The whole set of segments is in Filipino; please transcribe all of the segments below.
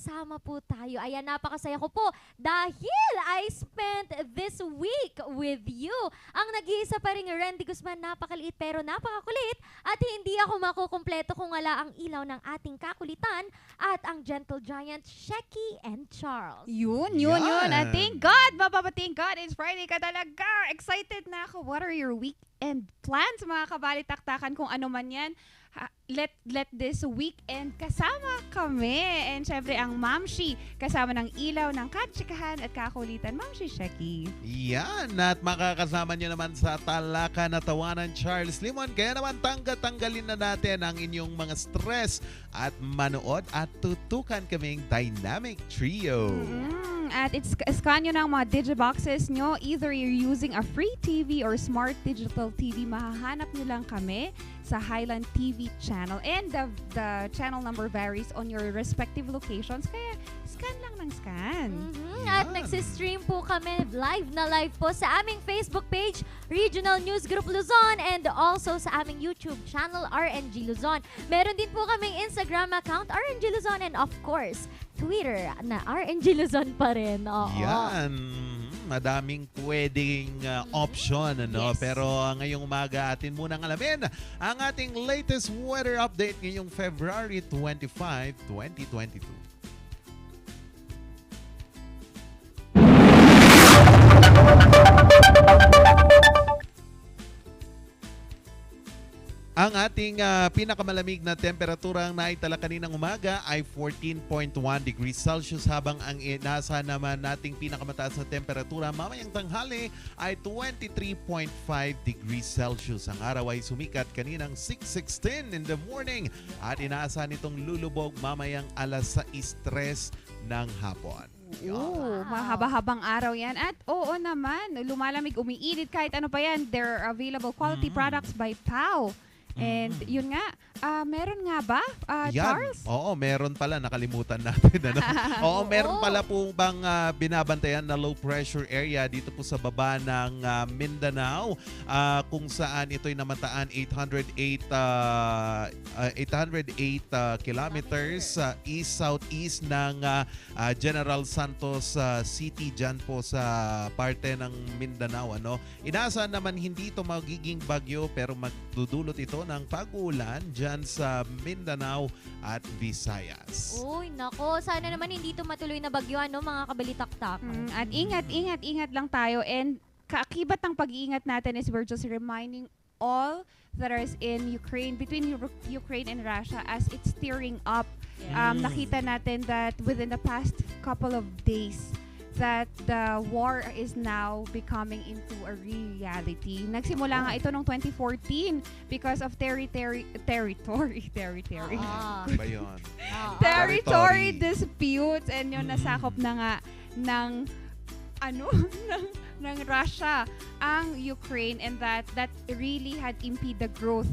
magkakasama po tayo. Ayan, napakasaya ko po dahil I spent this week with you. Ang nag-iisa pa ring Randy Guzman, napakaliit pero napakakulit at hindi ako makukumpleto kung wala ang ilaw ng ating kakulitan at ang gentle giant, Shecky and Charles. Yun. Yan. At thank God, thank God, it's Friday ka talaga. Excited na ako. What are your weekend plans, mga kabalitaktakan, kung ano man yan? Let this weekend kasama kami. And syempre ang Mamshi, kasama ng ilaw ng katsikahan at kakulitan, Mamshi Shecky. Yan, at makakasama nyo naman sa Talaka na Tawanan, Charles Limon. Kaya naman tanggalin na natin ang inyong mga stress at manood at tutukan kaming dynamic trio. At scan nyo ng mga digiboxes nyo. Either you're using a free TV or smart digital TV, mahahanap nyo lang kami sa Highland TV channel. And the channel number varies on your respective locations. Kaya scan lang ng scan. At Yan. nagsistream po kami live po sa aming Facebook page, Regional News Group Luzon, and also sa aming YouTube channel, RNG Luzon. Meron din po kaming Instagram account, RNG Luzon, and of course, Twitter na RNG Luzon pa rin. Oo. Yan. Madaming pwedeng option, ano? Yes. Pero ngayong umaga atin munang alamin ang ating latest weather update ngayong February 25, 2022. Ang ating pinakamalamig na temperatura ang naitala kaninang umaga ay 14.1 degrees Celsius, habang ang inaasahan naman nating pinakamataas na temperatura mamayang tanghali ay 23.5 degrees Celsius. Ang araw ay sumikat kaninang 6:16 in the morning at inaasahan itong lulubog mamayang alas 6:03 ng hapon. Oo, mahaba-habang araw yan. At oo naman, lumalamig, umiinit, kahit ano pa yan. There are available quality products by POW. And yun nga, meron nga ba, Charles? Oo, meron pala. Nakalimutan natin. Ano? Oo, meron pala po bang binabantayan na low pressure area dito po sa baba ng Mindanao, kung saan ito'y namataan 808 kilometers east-southeast ng General Santos City, dyan po sa parte ng Mindanao. Ano? Inaasahan naman hindi ito magiging bagyo, pero magdudulot ito ng pag-ulan dyan sa Mindanao at Visayas. Uy, nako. Sana naman hindi ito matuloy na bagyo, ano, mga kabalitaktak. At ingat lang tayo. And kaakibat ng pag-iingat natin is we're just reminding all that is in Ukraine, between Ukraine and Russia, as it's stirring up. Nakita natin that within the past couple of days, that the war is now becoming into a reality. Nagsimula nga ito noong 2014 because of territory Ano ba yun? territory disputes, and yun nasakop na nga ng ng Russia ang Ukraine, and that really had impeded the growth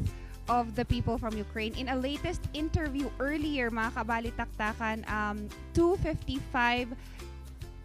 of the people from Ukraine. In a latest interview earlier, mga kabalitaktakan, 2:55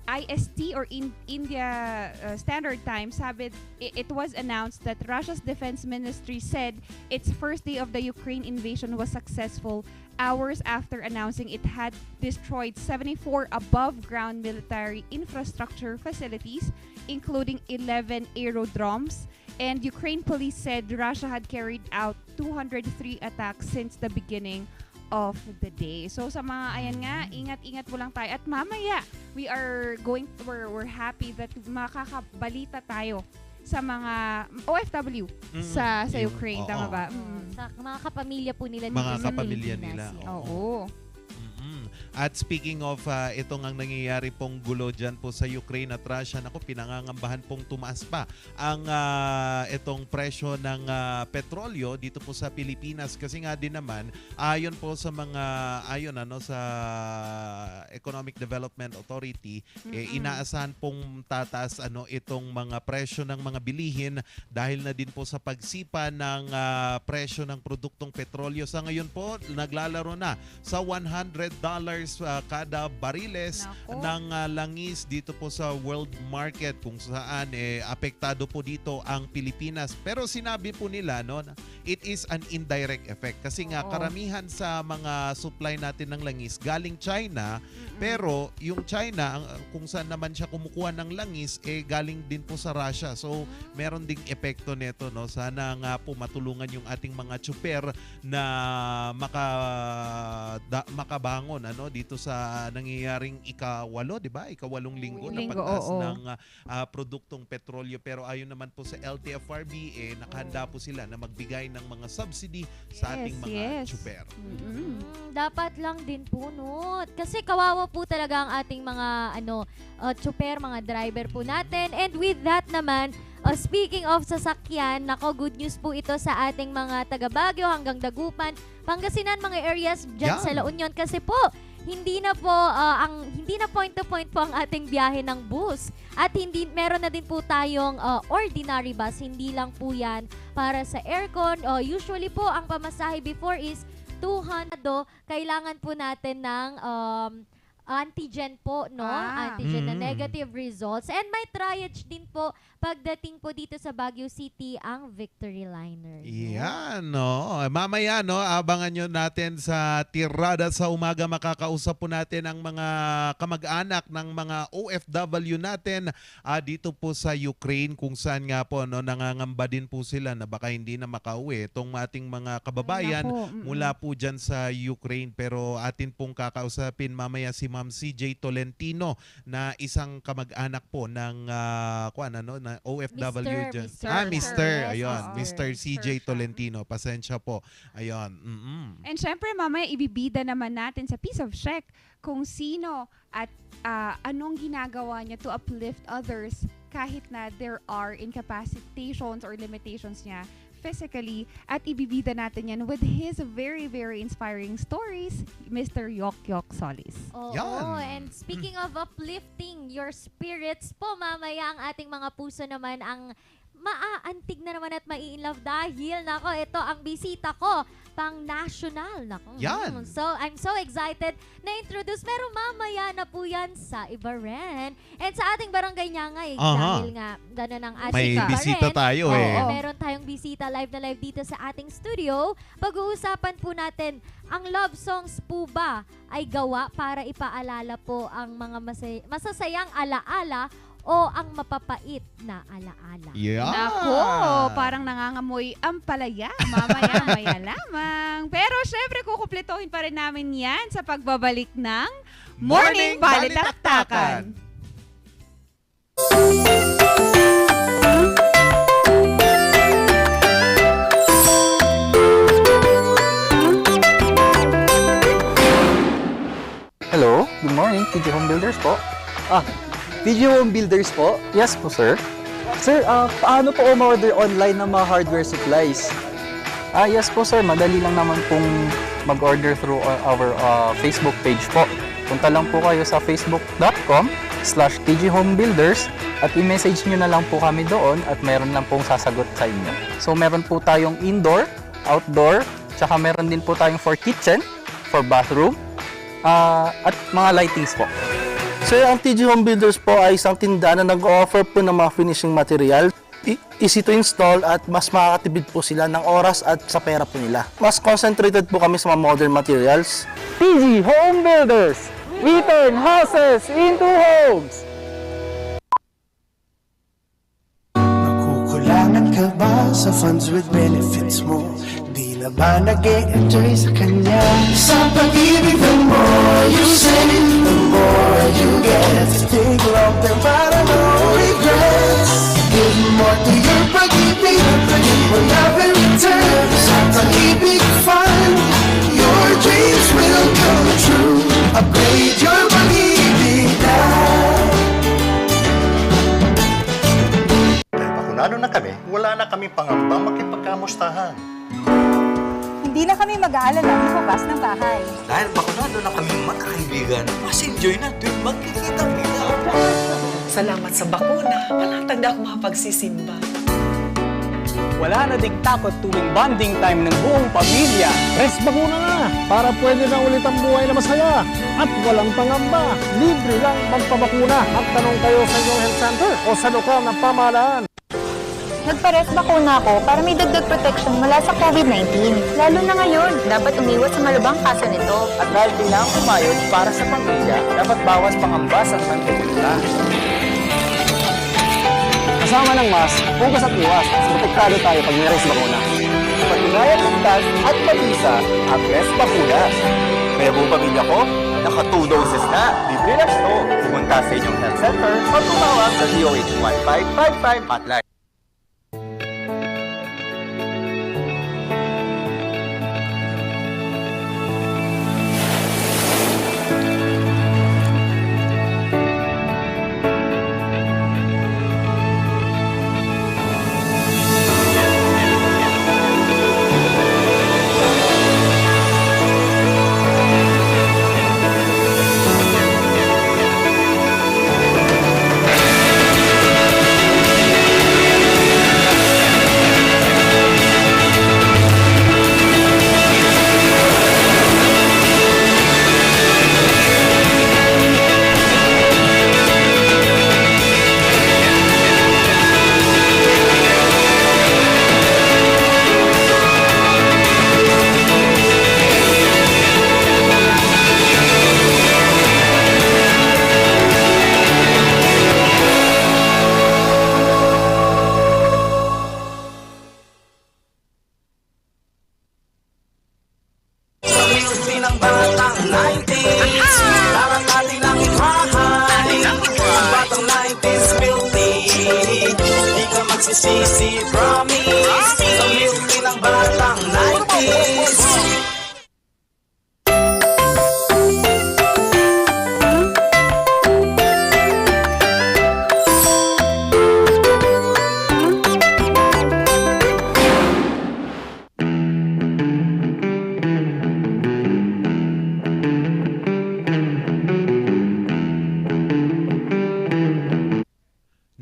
IST or in India Standard Time, sabi it was announced that Russia's defense ministry said its first day of the Ukraine invasion was successful hours after announcing it had destroyed 74 above-ground military infrastructure facilities, including 11 aerodromes. And Ukraine police said Russia had carried out 203 attacks since the beginning of the day. So sa mga ayan nga, ingat-ingat po lang tayo. At mamaya, we're happy that makakabalita tayo sa mga OFW sa Ukraine. Tama ba? Sa mga kapamilya po nila. Mga sa kapamilya Pilipinas, nila. yan. Oo. At speaking of itong ang nangyayari pong gulo dyan po sa Ukraine at Russia, naku, pinangangambahan pong tumaas pa ang itong presyo ng petrolyo dito po sa Pilipinas, kasi nga din naman ayon po sa mga sa Economic Development Authority, inaasahan pong tataas itong mga presyo ng mga bilihin dahil na din po sa pagsipa ng presyo ng produktong petrolyo. Sa ngayon po naglalaro na sa $100 kada bariles Nako. ng langis dito po sa world market, kung saan apektado po dito ang Pilipinas. Pero sinabi po nila, no, na it is an indirect effect kasi nga Oo. karamihan sa mga supply natin ng langis galing China, pero yung China kung saan naman siya kumukuha ng langis galing din po sa Russia. So meron ding epekto nito, no. Sana nga po matulungan yung ating mga tsuper na makabangon dito sa nangyayaring ika-8, di ba? Ika-8 linggo na Linggo, pagtaas oo. ng produktong petrolyo. Pero ayon naman po sa LTFRB, nakahanda po sila na magbigay ng mga subsidy sa ating mga Yes. tsuper. Dapat lang din po, no? Kasi kawawa po talaga ang ating mga tsuper, mga driver po natin. And with that naman, speaking of sasakyan, nako, good news po ito sa ating mga taga Baguio hanggang Dagupan, Pangasinan, mga areas dyan Yan. sa La Union. Kasi po, hindi na point to point po ang ating biyahe ng bus. At meron na din po tayong ordinary bus. Hindi lang po yan para sa aircon. Usually po, ang pamasahe before is 200. Kailangan po natin ng antigen po, no? Antigen na negative results. And may triage din po pagdating po dito sa Baguio City ang Victory Liner. no? Yan, no. Mamaya, no, abangan nyo natin sa tirada sa umaga. Makakausap po natin ang mga kamag-anak ng mga OFW natin dito po sa Ukraine, kung saan nga po, no, nangangamba din po sila na baka hindi na makauwi itong ating mga kababayan mula po dyan sa Ukraine. Pero atin pong kakausapin mamaya si Ma'am CJ Tolentino, na isang kamag-anak po ng na OFW Mr. dyan. Mr. Mr. Yes, Ayun, Mr. Mr. CJ Tolentino. Pasensya po. Ayun. And syempre, mamaya ibibida naman natin sa piece of check kung sino at anong ginagawa niya to uplift others kahit na there are incapacitations or limitations niya physically, at ibibida natin yan with his very, very inspiring stories, Mr. Yok Yok Solis. Oo, Yan. and speaking of uplifting your spirits po, mamaya ang ating mga puso naman ang maaantig na naman at mai-inlove dahil, nako, ito ang bisita ko, pang-national. Nako. Yan. So, I'm so excited na introduce. Pero mamaya na po yan sa iba rin. And sa ating barangay Nyangay, dahil nga, gano'n ang ating May iba bisita rin. tayo Oo, meron tayong bisita live na live dito sa ating studio. Pag-uusapan po natin, ang love songs po ba ay gawa para ipaalala po ang mga masasayang alaala o ang mapapait na alaala? Yeah. Nako, parang nangangamoy ang palaya. Mamaya-maya lamang. Pero syempre, kukumpletuhin pa rin namin yan sa pagbabalik ng Morning Balitaktakan. Hello, good morning, TG Home Builders po. TG Home Builders po? Yes po, sir. Sir, paano po order online ng mga hardware supplies? Yes po, sir. Madali lang naman pong mag-order through our Facebook page po. Punta lang po kayo sa facebook.com/tghomebuilders at i-message nyo na lang po kami doon at meron lang pong sasagot sa inyo. So, meron po tayong indoor, outdoor, tsaka meron din po tayong for kitchen, for bathroom, at mga lightings po. Sir, ang TG Home Builders po ay isang tindahan na nag-offer po ng mga finishing material. Easy to install at mas makakatipid po sila ng oras at sa pera po nila. Mas concentrated po kami sa mga modern materials. TG Home Builders! We turn houses into homes! Nakukulangan ka ba sa funds with benefits mo? Di na ba nag-e-enjoy sa kanya? Sa pag-ibig, the more you save, the more you get. Think long term para no regrets. Give more to your pag-ibig, you will never return. Sa pag-ibig fund, your dreams will come true. Upgrade your pag-ibig now. Dahil bakunado na kami, wala na kami pangambang makipagkamustahan. Hindi na kami mag-aalala lumabas ng bahay. Dahil bakunado na kami magkakaibigan, mas enjoy na tuwing magkikita-kita. Salamat sa bakuna, panatag na ako makapagsisimba. wala na ding takot tuwing bonding time ng buong pamilya. Rest bakuna na para pwede na ulit ang buhay na masaya at walang pangamba. Libre lang magpabakuna at tanong kayo sa inyong health center o sa lokal na pamahalaan. Nagpa-rest bakuna ako para may dagdag protection mula sa COVID-19. Lalo na ngayon, dapat umiwas sa malubhang kaso nito. At dahil kailangan kumayod para sa pamilya, dapat bawas pangamba sa mantika. Kasama ng mask, hugas at iwas, protektado tayo pag may-rest bakuna. Patunayan ligtas at mabisa ang rest bakuna. Kaya buong pamilya ko, naka 2 doses na. Libre lang ito. Pumunta sa inyong health center o tumawag sa DOH 1555 hotline. Magsisisi, promise. Sa milky ng batang 90s.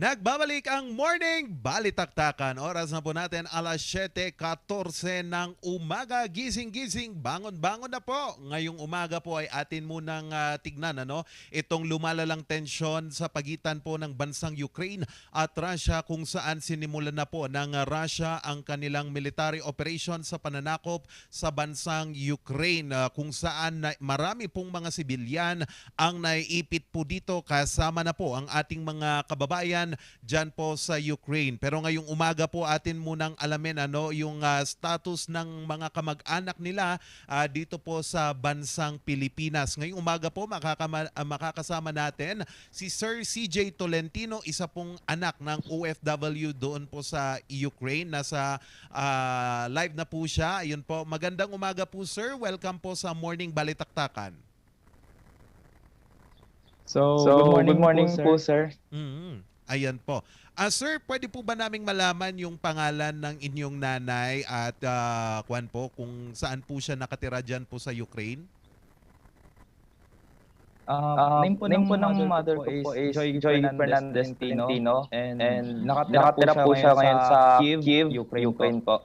Nagbabalik ang Morning Balitaktakan. Oras na po natin alas 7:14 ng umaga. Gising-gising, bangon-bangon na po. Ngayong umaga po ay atin munang tignan itong lumalalang tensyon sa pagitan po ng bansang Ukraine at Russia, kung saan sinimulan na po ng Russia ang kanilang military operation sa pananakop sa bansang Ukraine, kung saan marami pong mga sibilyan ang naiipit po dito, kasama na po ang ating mga kababayan dyan po sa Ukraine. Pero ngayong umaga po atin munang alamin yung status ng mga kamag-anak nila dito po sa bansang Pilipinas. Ngayong umaga po makakasama natin si Sir CJ Tolentino, isa pong anak ng OFW doon po sa Ukraine. Nasa live na po siya. Ayun po. Magandang umaga po, sir. Welcome po sa Morning Balitaktakan. So good morning po, sir. Ayan po. Sir, pwede po ba naming malaman yung pangalan ng inyong nanay at kung saan po siya nakatira dyan po sa Ukraine? Name po ng mother ko po is Joy Fernandez Tino, and nakatira po siya ngayon sa Kyiv, Ukraine po.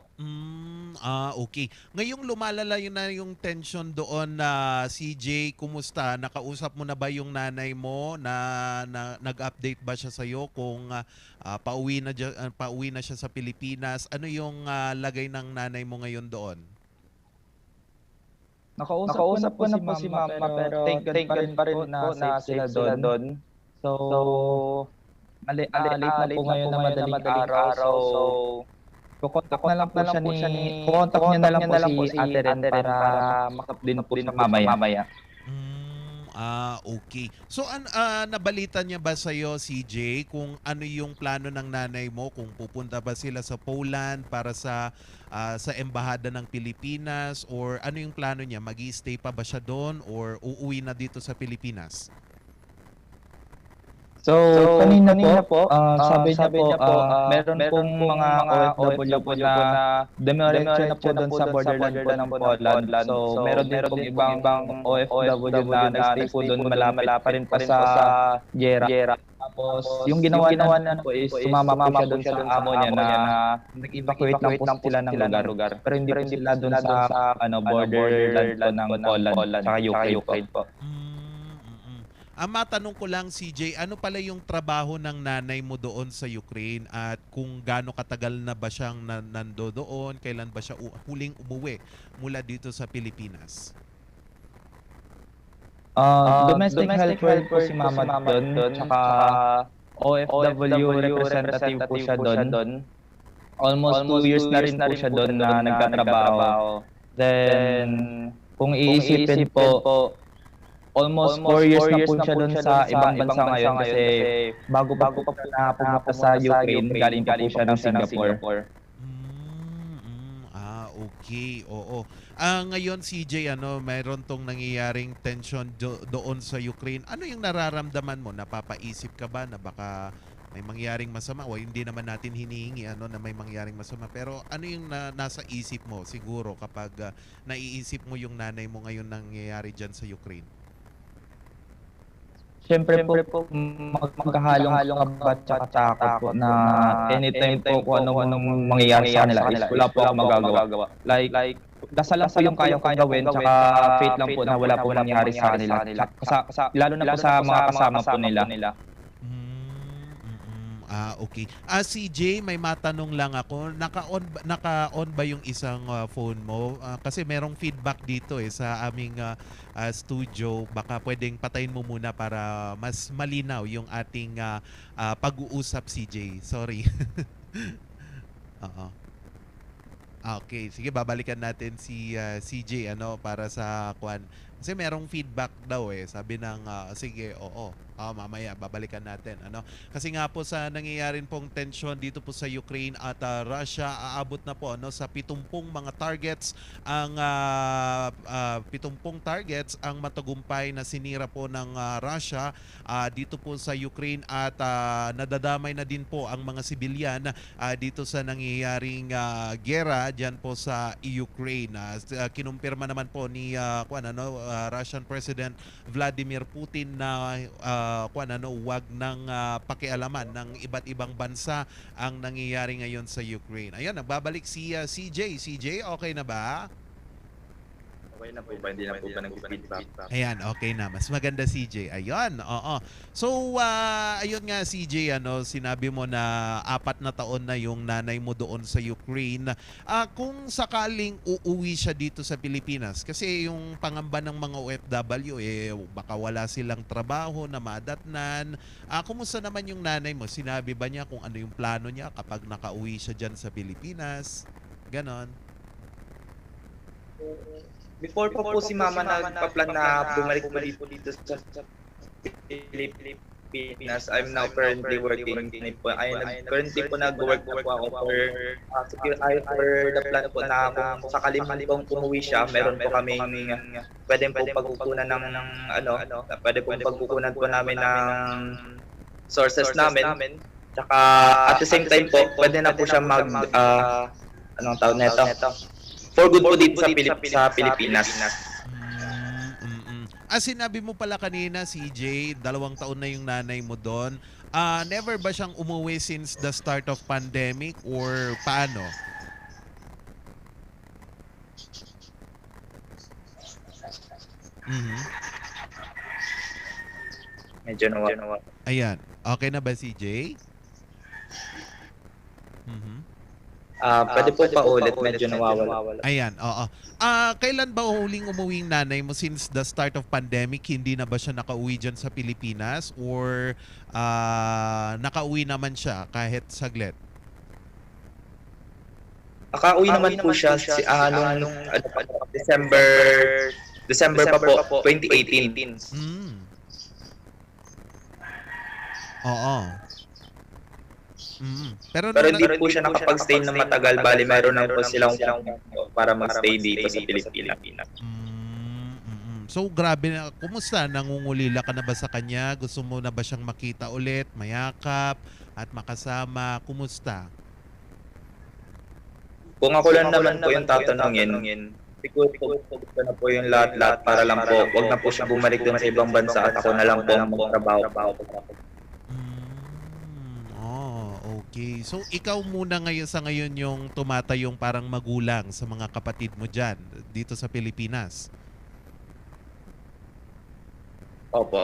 Okay. Ngayong lumalala na yung tension doon na CJ, kumusta? Nakausap mo na ba yung nanay mo na nag-update ba siya sa'yo kung pauwi na siya sa Pilipinas? Ano yung lagay ng nanay mo ngayon doon? Nakausap ko na po si mama, pero thank God pa rin na sila doon. So, late na po ngayon na madaling araw. So, kukontak niya na lang po si Ate Ren para makap din po siya mamaya. Okay. So, nabalita niya ba sa'yo, CJ, kung ano yung plano ng nanay mo? Kung pupunta ba sila sa Poland para sa embahada ng Pilipinas? Or ano yung plano niya? Mag-i-stay pa ba siya doon? Or uuwi na dito sa Pilipinas? So kanina po, sabi niya po, meron pong mga OFW po na demiretso na po doon sa borderland po ng Poland. So meron din pong ibang OFW na nag-stay po doon, malapit pa rin po sa Gera. Tapos, yung ginawa na po is sumama po siya doon sa amo niya na nag-evacuate lang po sila ng lugar. Pero hindi po sila doon sa borderland po ng Poland tsaka Ukraine po. Matanong ko lang, CJ, ano pala yung trabaho ng nanay mo doon sa Ukraine at kung gaano katagal na ba siyang nando doon, kailan ba siya huling umuwi mula dito sa Pilipinas? Domestic helper po si mama doon, tsaka OFW representative po siya doon. Almost 2 years na rin po siya doon na nagtatrabaho. Then, kung iisipin po, almost 4 years na po siya doon sa ibang bansa ngayon kasi bago pa po na pumunta sa Ukraine, galing pa po siya ng Singapore. Okay, oo. Ngayon CJ, mayroon tong nangyayaring tension doon sa Ukraine. Ano yung nararamdaman mo? Napapaisip ka ba na baka may mangyaring masama? O hindi naman natin hinihingi na may mangyaring masama. Pero ano yung nasa isip mo siguro kapag naiisip mo yung nanay mo ngayon nangyayari dyan sa Ukraine? Siyempre po, magkahalong kabat at takot po na anytime po kung anong mangyayari sa kanila is wala po ako magagawa. Like, dasal lang po yung kayang gawin, tsaka faith lang po na wala po nangyari sa kanila. Lalo na po sa mga kasama po nila. Okay. CJ, may matanong lang ako. Naka-on ba yung isang phone mo? Kasi merong feedback dito sa aming studio. Baka pwedeng patayin mo muna para mas malinaw yung ating pag-uusap, CJ. Sorry. Okay, sige, babalikan natin si CJ para sa kwan. Kasi merong feedback daw sabi ng sige, mamaya babalikan natin kasi nga po sa nangyayari pong tension dito po sa Ukraine at Russia, aabot na po sa 70 mga targets ang 70 targets ang matagumpay na sinira po ng Russia dito po sa Ukraine at nadadamay na din po ang mga sibilyan dito sa nangyayaring gera diyan po sa Ukraine. Kinumpirma naman po ni Russian President Vladimir Putin na wag nang pakialaman ng iba't ibang bansa ang nangyayari ngayon sa Ukraine. Ayun, nagbabalik si CJ. CJ, okay na ba? Okay na po ba? Hindi na po ba nag-feedback? Ayan, okay na. Mas maganda CJ. Ayun, oo. So, ayun nga CJ, sinabi mo na 4 na taon na yung nanay mo doon sa Ukraine. Kung sakaling uuwi siya dito sa Pilipinas, kasi yung pangamba ng mga OFW, baka wala silang trabaho na madatnan. Kumusta naman yung nanay mo? Sinabi ba niya kung ano yung plano niya kapag nakauwi siya dyan sa Pilipinas? Ganon. Before pa po si Mama nagpa-plan na bumalik po dito sa Pilipinas, I'm now currently working. Currently po nag-work po ako for the plan po na kung sakaling pong umuwi siya, meron po kaming pwede po pagkukunan ng pwede po pagkukunan po namin ng sources namin. Tsaka at the same time po, pwede na po siya anong tawag neto? For good po dito sa Pilipinas. Sinabi mo pala kanina, CJ, 2 taon na yung nanay mo doon. Never ba siyang umuwi since the start of pandemic or paano? Medyo nawa. Ayan. Okay na ba, CJ? Pwede po pa ulit, medyo nawawala. Ayan, oo. Kailan ba huling umuwing nanay mo since the start of pandemic? Hindi na ba siya nakauwi dyan sa Pilipinas? Or nakauwi naman siya kahit saglit? Nakauwi naman po siya nung December pa po, 2018. Oo. Pero hindi po siya nakapag-stay na matagal, bali meron lang po silang para mag-stay dito sa Pilipinas. So grabe na, kumusta? Nangungulila ka na ba sa kanya? Gusto mo na ba siyang makita ulit, mayakap at makasama? Kumusta? Kung ako lang naman po yung tatanungin, siguro po na po yung lahat para lang po, wag na po siya bumalik dun sa ibang bansa at ako na lang po ang magtrabaho. Okay. So ikaw muna ngayon sa ngayon yung tumatayong parang magulang sa mga kapatid mo dyan dito sa Pilipinas. Opo.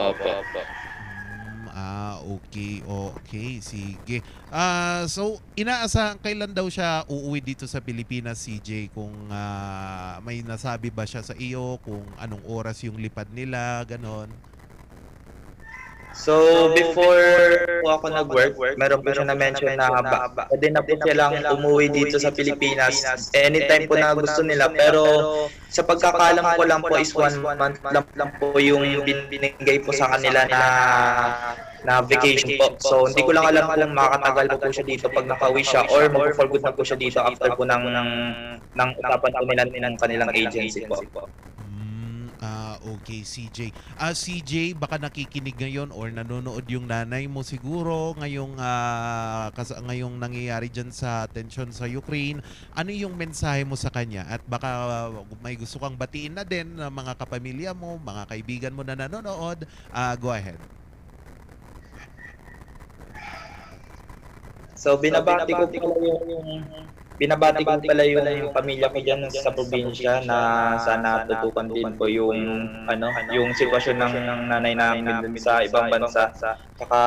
Okay. Okay, sige. So inaasahan kailan daw siya uuwi dito sa Pilipinas, CJ? Kung may nasabi ba siya sa iyo kung anong oras yung lipad nila, ganon? So, before po ako nag-work, meron po siya na-mention na pwede na po silang umuwi dito sa Pilipinas anytime po na gusto nila. Pero sa pagkakalam ko lang po is 1 month lang po yung binigay po sa kanila na vacation po. So, hindi ko lang alam kung makakatagal po siya dito pag nakauwi siya or mag-for good na po siya dito after po ng usapan po nila ng kanilang agency po. Okay, CJ. CJ, baka nakikinig ngayon or nanonood yung nanay mo siguro ngayong nangyayari dyan sa tension sa Ukraine. Ano yung mensahe mo sa kanya? At baka may gusto kang batiin na din ng mga kapamilya mo, mga kaibigan mo na nanonood. Go ahead. So, binabati ko pala yung pamilya ko diyan sa probinsya na sana tutukan din po yung sitwasyon ng nanay namin dun sa ibang bansa. Saka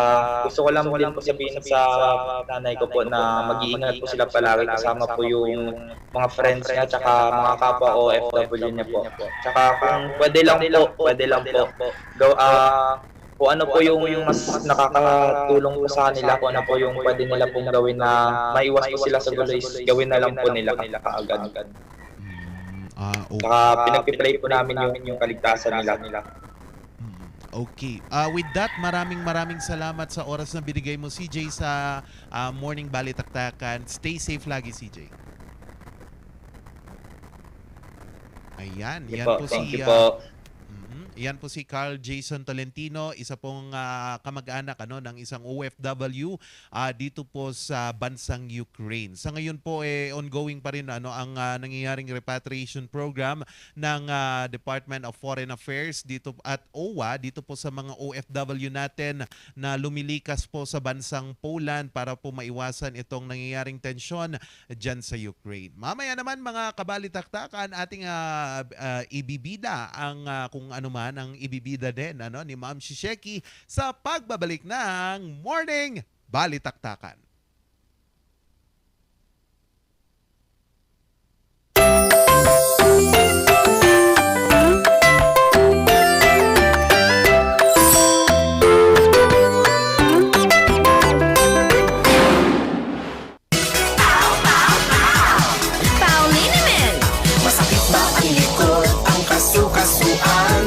gusto ko lang din po sabihin sa nanay ko po na mag-iingat po sila palagi kasama po yung mga friends niya tsaka mga kapwa OFW niya po. Tsaka kung pwede lang po kung ano po yung mas nakakatulong po sa kanila, kung ano po yung pwede nila pong gawin na maiwas po sila sa gulo is gawin na lang po nila kaagad. Okay. Saka pinagpipray po namin yung kaligtasan nila. Okay. With that, maraming salamat sa oras na binigay mo, CJ, sa Morning Balitaktakan. Stay safe lagi, CJ. Ayan. Thank you po. Yan po si Carl Jason Tolentino, isa pong kamag-anak ng isang OFW dito po sa bansang Ukraine. Sa ngayon po ongoing pa rin ang nangyayaring repatriation program ng Department of Foreign Affairs dito at OWA dito po sa mga OFW natin na lumilikas po sa bansang Poland para po maiwasan itong nangyayaring tensyon dyan sa Ukraine. Mamaya naman mga kabalitaktakan, ating ibibida ang kung ano man ang ibibida din ni Ma'am Shisheki sa pagbabalik ng Morning Balitaktakan. Masakit ba ang likod, ang kasu-kasuan?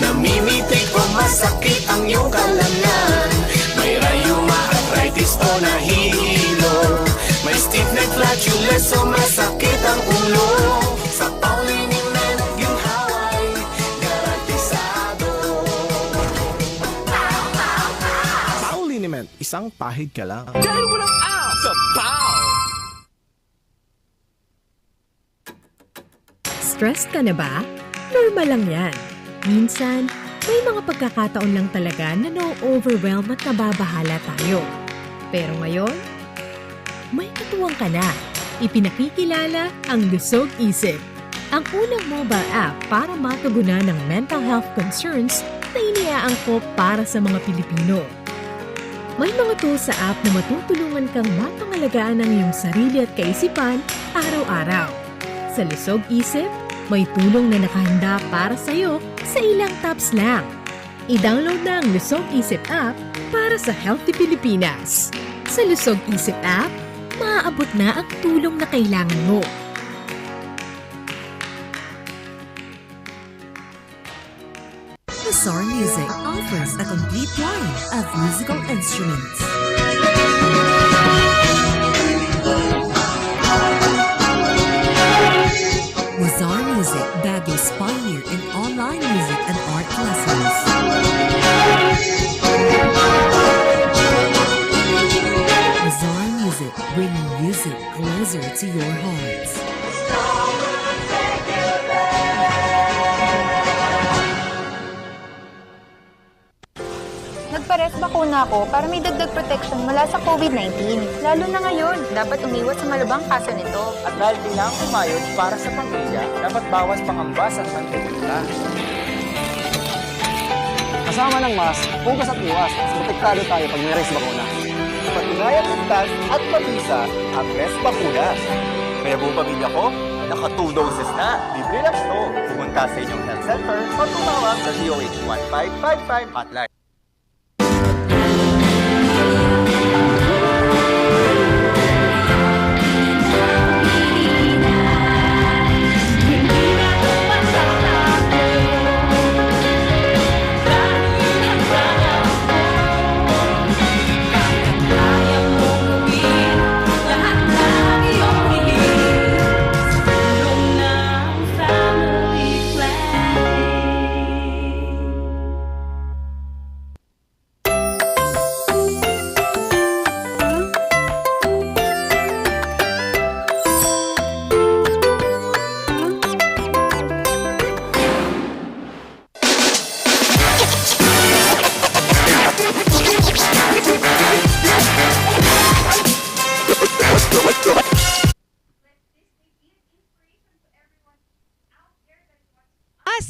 Namimitik o masakit ang iyong kalamnan? May rayuma, arthritis o nahihilo? May stiff neck, flatulence o masakit ang ulo? Sa Pauliniment, ginhaway, garantisado. Pauliniment, isang pahid ka lang. Dahil walang out sa POW! Stressed ka na ba? Normal lang yan. Minsan, may mga pagkakataon lang talaga na no-overwhelm at nababahala tayo. Pero ngayon, may katuwang ka na. Ipinakikilala ang Lusog Isip, ang unang mobile app para matugunan ng mental health concerns na iniaangkop para sa mga Pilipino. May mga tools sa app na matutulungan kang mapangalagaan ang iyong sarili at kaisipan araw-araw. Sa Lusog Isip, may tulong na nakahanda para sa iyo sa ilang taps lang. I-download na ang Lusog Isip app para sa Healthy Pilipinas. Sa Lusog Isip app, maaabot na ang tulong na kailangan mo. Bizarre Music offers a complete line of musical instruments. Bizarre Music, Baguio's pioneer in online music and art lessons. Bizarre Music, bringing music closer to your hearts. Magpares bakuna ako para may dagdag protection mula sa COVID-19. Lalo na ngayon, dapat umiwas sa malubang kaso nito. At dahil kailangan kumayod para sa pamilya, dapat bawas pangamba sa mantika. Kasama ng mask, hugas at iwas. Protektado tayo pag may res bakuna. Patunayan ligtas at mabisa ang Res Bakuna. Kaya buong pamilya ko, naka 2 doses na. Libre lang ito. Pumunta sa inyong health center o tumawag sa DOH 1555 hotline.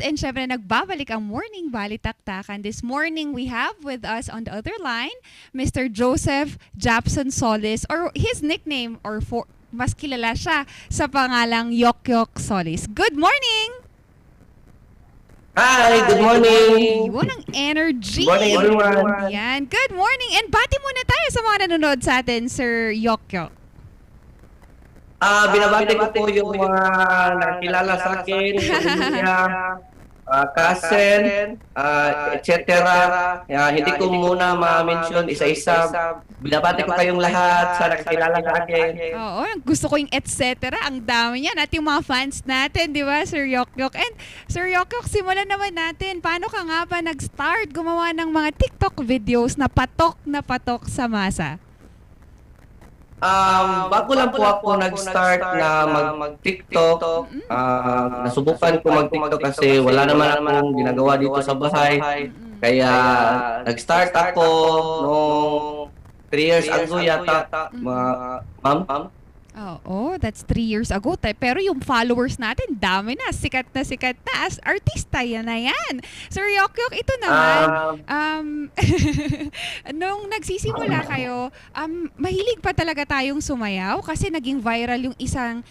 And syempre, nagbabalik ang Morning Balitaktakan. This morning, we have with us on the other line, Mr. Joseph Japson Solis, or his nickname, or mas kilala siya sa pangalang Yokyok Solis. Good morning! Hi, good morning! Yun ang energy! Good morning, everyone! Yan. Good morning! And bati muna tayo sa mga nanonood sa atin, Sir Yokyok. Binabati ko po yung mga nakilala sa akin, pamilya, cousin, etc. Hindi ko muna ma-mention isa-isa. Binabati ko kayong lahat sa nakilala sa akin. Oo, gusto ko yung etc. Ang dami niyan. At yung mga fans natin, di ba, Sir Yokyok? And Sir Yokyok, simulan naman natin. Paano ka nga ba nag-start gumawa ng mga TikTok videos na patok sa masa? Bago lang po ako nag-start na mag-TikTok, nasubukan ko mag-TikTok kasi wala naman akong ginagawa dito sa bahay. Kaya nag-start ako noong 3 years ago yata, ma'am. Oo, that's 3 years ago. Pero yung followers natin, dami na. Sikat na as artista. Yan na yan. Sir Yokyok, ito naman. Nung nagsisimula kayo, mahilig pa talaga tayong sumayaw kasi naging viral yung isang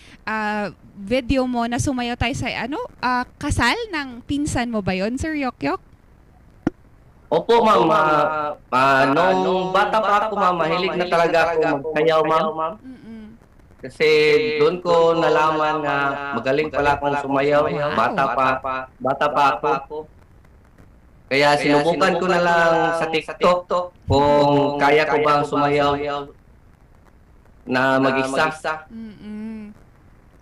video mo na sumayaw tayo sa kasal ng pinsan mo ba yun, Sir Yokyok? Opo, ma'am. Nung bata pa ako, ma'am, mahilig na talaga ako magsayaw, ma'am. Kasi doon ko nalaman na magaling pala akong sumayaw. Bata pa ako. Kaya sinubukan ko na lang sa TikTok kung kaya ko bang sumayaw na mag-isa.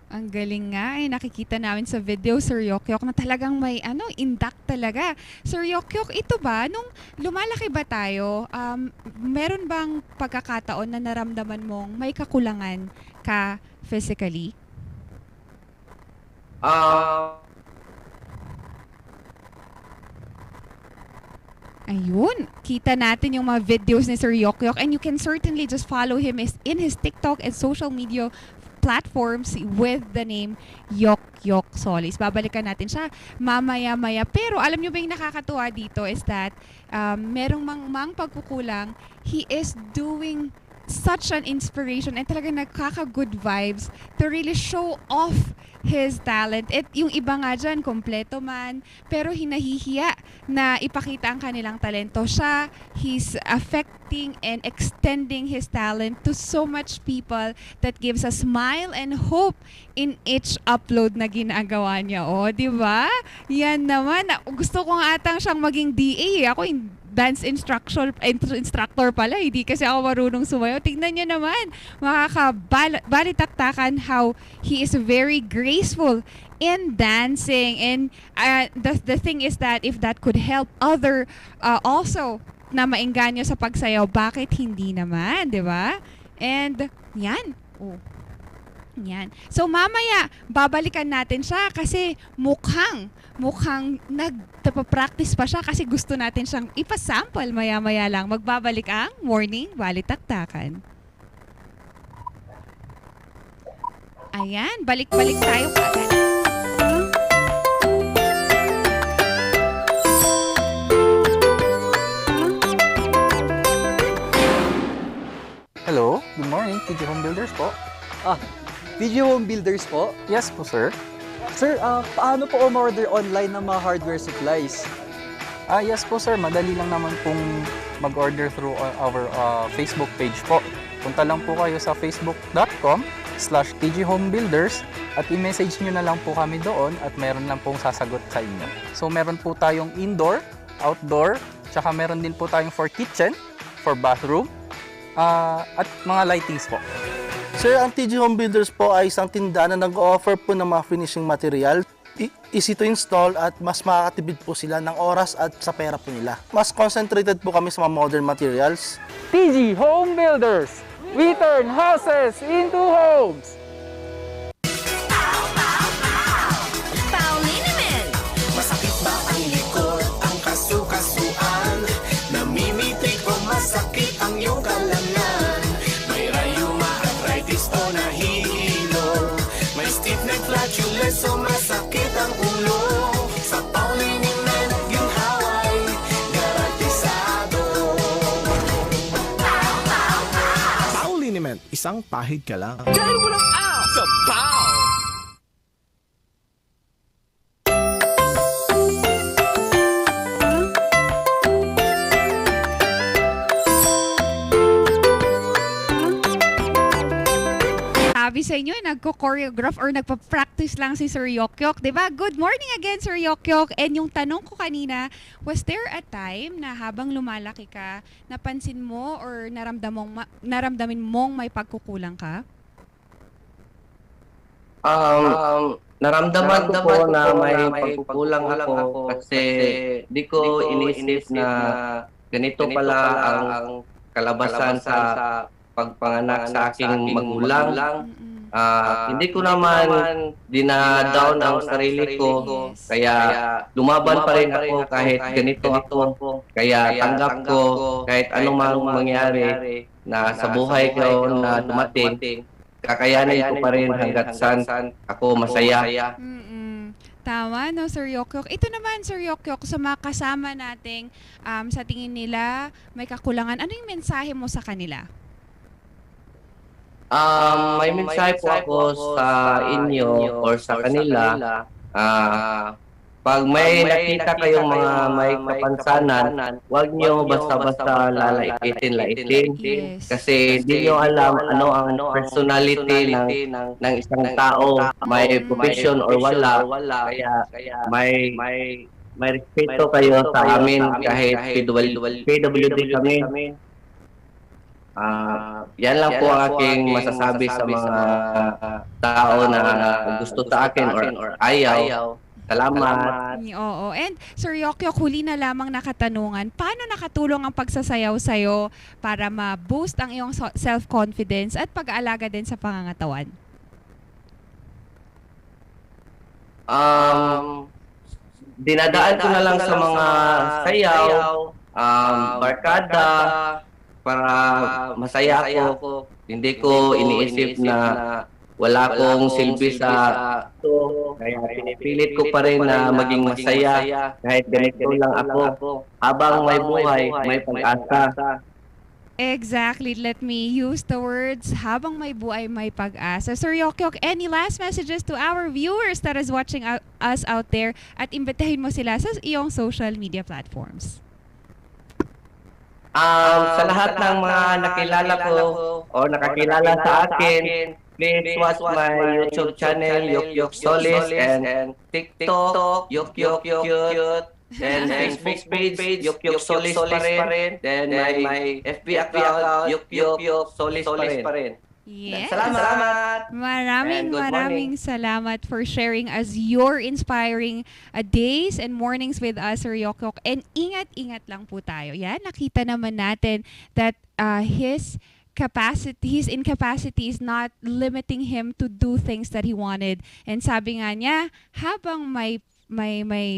Ang galing nga nakikita namin sa video, Sir Yokyok, na talagang may intact talaga. Sir Yokyok, ito ba, nung lumalaki ba tayo, meron bang pagkakataon na naramdaman mong may kakulangan ka physically? Ayun, kita natin yung mga videos ni Sir Yokyok, and you can certainly just follow him in his TikTok and social media platforms with the name Yokyok Solis. Babalikan natin siya mamaya-maya. Pero alam nyo ba yung nakakatuwa dito is that merong mang pagkukulang, he is doing such an inspiration and talaga nakaka-good vibes to really show off his talent. At yung iba nga dyan, kompleto man, pero hinahihiya na ipakita ang kanilang talento. Siya, he's affecting and extending his talent to so much people that gives a smile and hope in each upload na ginagawa niya. O, di ba? Yan naman. Gusto ko nga atang siyang maging DA. Ako yung dance instructor pala, hindi kasi ako marunong sumayaw. Tingnan niyo naman, makakabalitaktakan how he is very graceful in dancing. And the thing is that if that could help other also na maengganyo sa pagsayaw, bakit hindi naman, di ba? And yan. Yan. So mamaya, babalikan natin siya kasi mukhang nagpa-practice pa siya kasi gusto natin siyang ipasample maya-maya lang. Magbabalik ang Morning Balitaktakan. Ayan, balik-balik tayo agad. Hello, good morning, TG Home Builders po. TG Home Builders po? Yes po, sir. Sir, paano po umorder online ng mga hardware supplies? Yes po, sir. Madali lang naman pong mag-order through our Facebook page po. Punta lang po kayo sa facebook.com/tghomebuilders at i-message nyo na lang po kami doon at meron lang pong sasagot sa inyo. So, meron po tayong indoor, outdoor, tsaka meron din po tayong for kitchen, for bathroom, at mga lightings po. Sir, ang TG Home Builders po ay isang tindahan na nag-offer po ng mga finishing material. Easy to install at mas makakatipid po sila ng oras at sa pera po nila. Mas concentrated po kami sa mga modern materials. TG Home Builders. We turn houses into homes. Pauliniment! Masakit ba ang likod, ang kasu-kasuan? Namimitig o masakit ang iyong kalamnan? May rayuma, arthritis o nahihilo? May stiff neck, flatulence o masakit ang ulo? Sa Pauliniment, ginhaway, garantisado. Pauliniment, isang pahid ka lang. Dahil walang out sa Pow! Sabi sa inyo, nagko-choreograph or nagpa-practice lang si Sir Yokyok, di ba? Good morning again, Sir Yokyok. And yung tanong ko kanina, was there a time na habang lumalaki ka, napansin mo or naramdamin mong may pagkukulang ka? Naramdaman ko po na may pagkukulang ako kasi di ko inisip na ganito pala ang kalabasan sa pagpanganak sa aking magulang. Hindi ko naman dinadown ang sarili ko, kaya lumaban pa rin ako kahit ganito ako. Kaya tanggap ko kahit anumang mangyari na sa buhay ko na dumating, kakayanin ko pa rin hanggat saan ako masaya. Tama, no, Sir Yokyok. Ito naman, Sir Yokyok, sa mga kasama nating sa tingin nila may kakulangan, ano yung mensahe mo sa kanila? May mensahe po ako sa inyo or sa kanila. Pag may nakita kayong mga may kapansanan, huwag nyo basta-basta lalaitin. Kasi di nyo alam ano ang personality ng isang tao. May profession or wala. Kaya may respeto kayo sa amin kahit PWD kami. Yan lang po ang aking masasabi sa mga tao na gusto sa akin or ayaw. Salamat. Oo. And Sir Yokyok, huli na lamang na katanungan, paano nakatulong ang pagsasayaw sa'yo para ma-boost ang iyong self-confidence at pag-aalaga din sa pangangatawan? Dinadaan ko na lang sa mga sayaw, barkada, para masaya ako. Hindi ko iniisip na wala akong silbi sa ito. Kaya pinipilit ko pa rin na maging masaya kahit ganito lang ako. Habang may buhay, may pag-asa. Exactly. Let me use the words, habang may buhay, may pag-asa. Sir Yokyok, any last messages to our viewers that is watching us out there at imbitahin mo sila sa iyong social media platforms? Sa lahat ng mga nakilala ko o nakakilala sa akin, please watch my YouTube channel, Yokyok Solis, and TikTok, Yokyok Cute, and Facebook page, Yokyok Solis pa rin, then my FB account, Yokyok Solis pa rin. Yes. Salamat. Maraming salamat for sharing as your inspiring days and mornings with us, Sir Yokyok. And ingat-ingat lang po tayo. Yan, nakita naman natin that his his incapacity is not limiting him to do things that he wanted. And sabi nga niya, habang may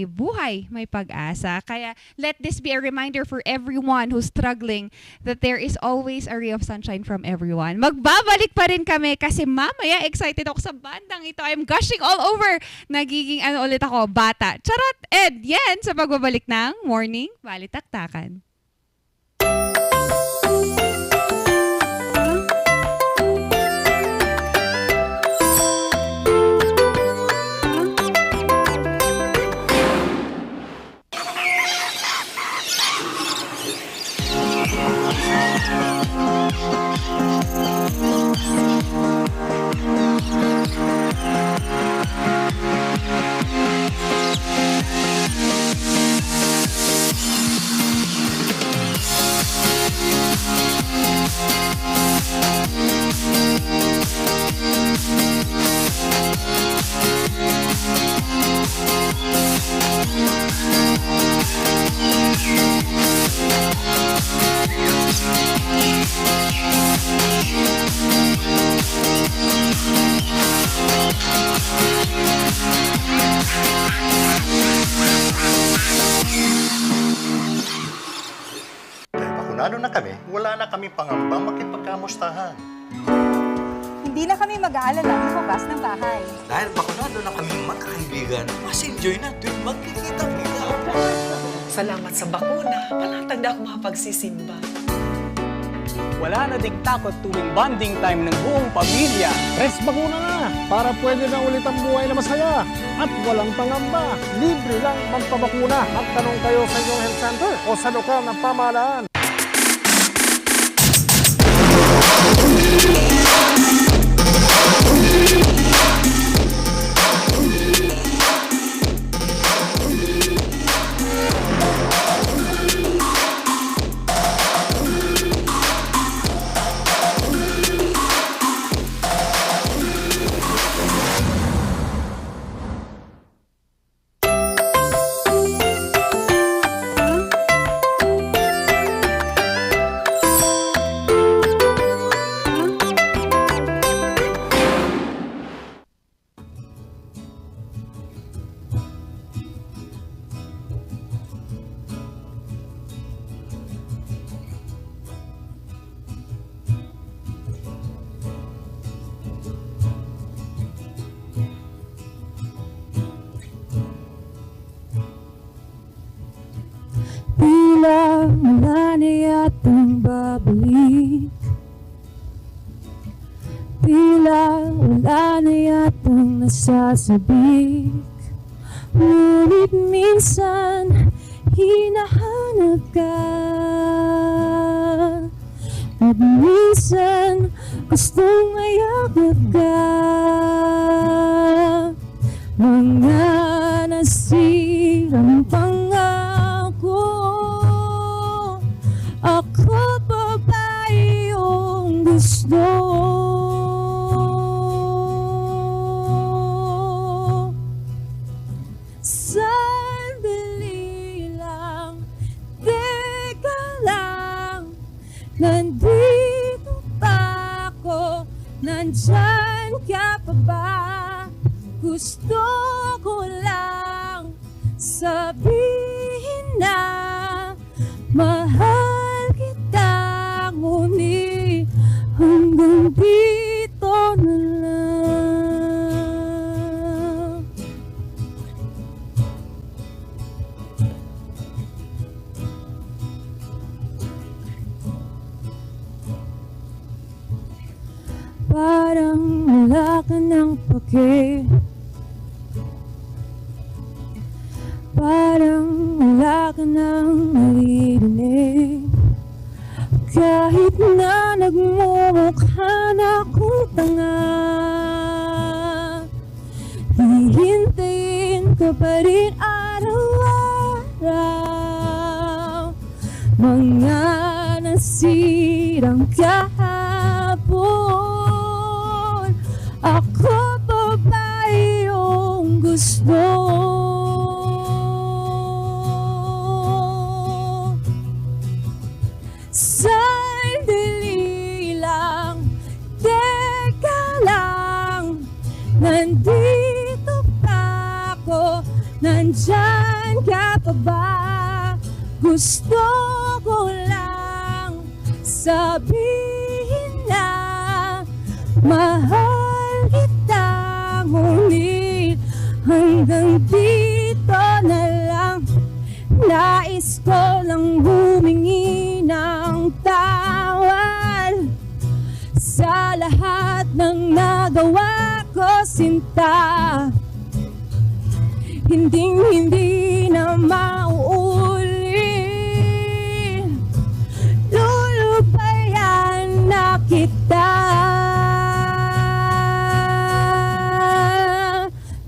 buhay, may pag-asa. Kaya let this be a reminder for everyone who's struggling that there is always a ray of sunshine from everyone. Magbabalik pa rin kami kasi mamaya excited ako sa bandang ito. I'm gushing all over. Nagiging ulit ako, bata. Charot! Ed, yan sa pagbabalik ng Morning Balitaktakan. Bakunado na kami, wala na kami pangambang makipagkamustahan. Hindi na kami mag-aalala ng bukas ng bahay. Dahil bakunado na kami magkakaibigan, mas enjoy na tuwing magkikita-kita. Salamat sa bakuna, palatag na ako makapagsisimba. Wala na ding takot tuwing bonding time ng buong pamilya. Rest bakuna na para pwede na ulit ang buhay na masaya at walang pangamba. Libre lang magpabakuna. Magtanong kayo sa inyong health center o sa lokal ng pamahalaan. Tila wala na yatang babalik. Tila wala na yatang nasasabik. Ngunit minsan hinahanap ka, at minsan gustong mayakap ka. Mga nasirang pangako, ako pa ba iyong gusto? Sandali lang, teka lang, nandito pa ako, nandyan ka pa ba? Gusto ko lang sabihin na mahal kita, ngunit hanggang dito na lang. Parang wala ka ng pake, parang wala ka nang naririnig. Kahit na nagmumukha na akong tanga, hihintayin ka pa rin araw-araw. Mga nasirang kahapon, ako pa ba iyong gusto? Sandali lang, nandito pa ako, nandyan ka pa ba? Gusto ko lang sabihin na mahal kita, ngunit hanggang dito na lang. Nais ko lang humingi ng tawad sa lahat ng nagawa ko, sinta. Hindi na mauulit. Lulubayan na kita.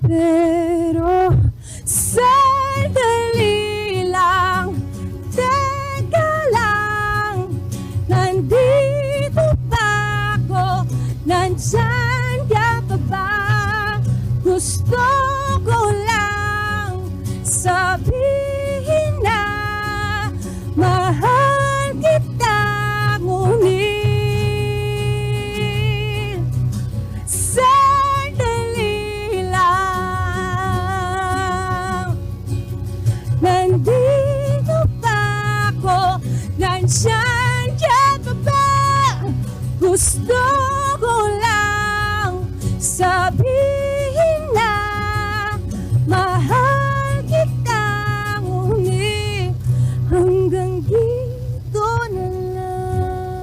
Pero sandali lang, teka lang, nandito pa ako, nandyan ka pa ba? Gusto ko lang sabihin na mahal kita, ngunit sandali lang. Nandito pa ako, nandyan ka pa ba? Gusto ko lang sabihin na mahal kita, ngunit hanggang dito na lang.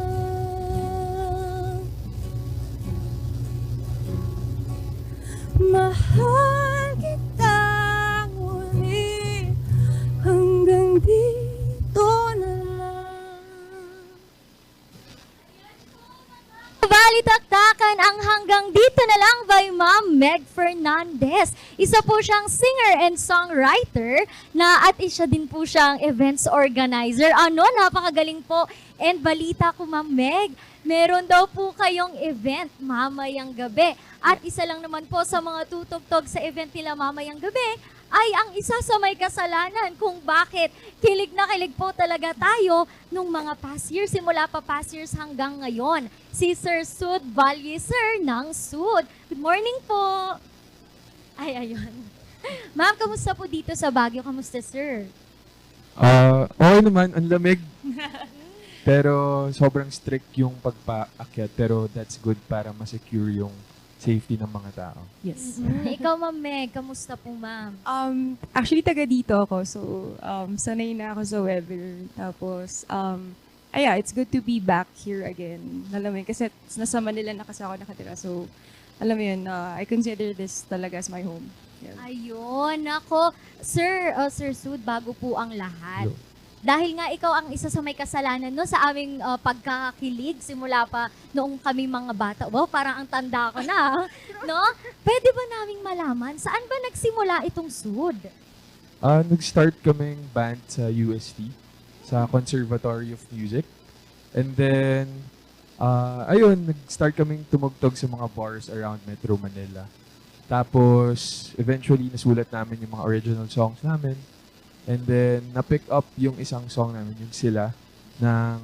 Mahal kita, ngunit hanggang dito na lang. Balitaktakan ang Hanggang Dito na Lang by Ma'am Meg Fernandez. Isa po siyang singer and songwriter at isa din po siyang events organizer. Napakagaling po. And balita ko, Ma'am Meg, meron daw po kayong event mamayang gabi. At isa lang naman po sa mga tutugtog sa event nila mamayang gabi ay ang isa sa may kasalanan kung bakit kilig na kilig po talaga tayo nung mga past years, simula pa past years hanggang ngayon. Si Sir Sud Valle, sir, ng Sud. Good morning po. Ay, ayun. Ma'am, kamusta po dito sa Baguio? Kamusta, sir? Okay naman, ang lamig. Pero sobrang strict yung pagpaakyat. Pero that's good para ma-secure yung safety ng mga tao. Yes. Ikaw, Ma'am Meg, kamusta po, ma'am? Actually, taga dito ako. So, sanay na ako sa weather. Tapos, it's good to be back here again. Alam mo yun, kasi nasa Manila na kasi ako nakatira. So, alam mo yun, I consider this talaga as my home. Yeah. Ayun, ako. Sir Sud, bago po ang lahat. Dahil nga ikaw ang isa sa may kasalanan sa aming pagkakakilig simula pa noong kami mga bata. Wow, parang ang tanda ko na. No? Pwede ba naming malaman, saan ba nagsimula itong Sud? Nag-start kaming band sa UST, sa Conservatory of Music. And then, nag-start kaming tumugtog sa mga bars around Metro Manila. Tapos, eventually, nasulat namin yung mga original songs namin. And then, na-pick up yung isang song namin, yung Sila, ng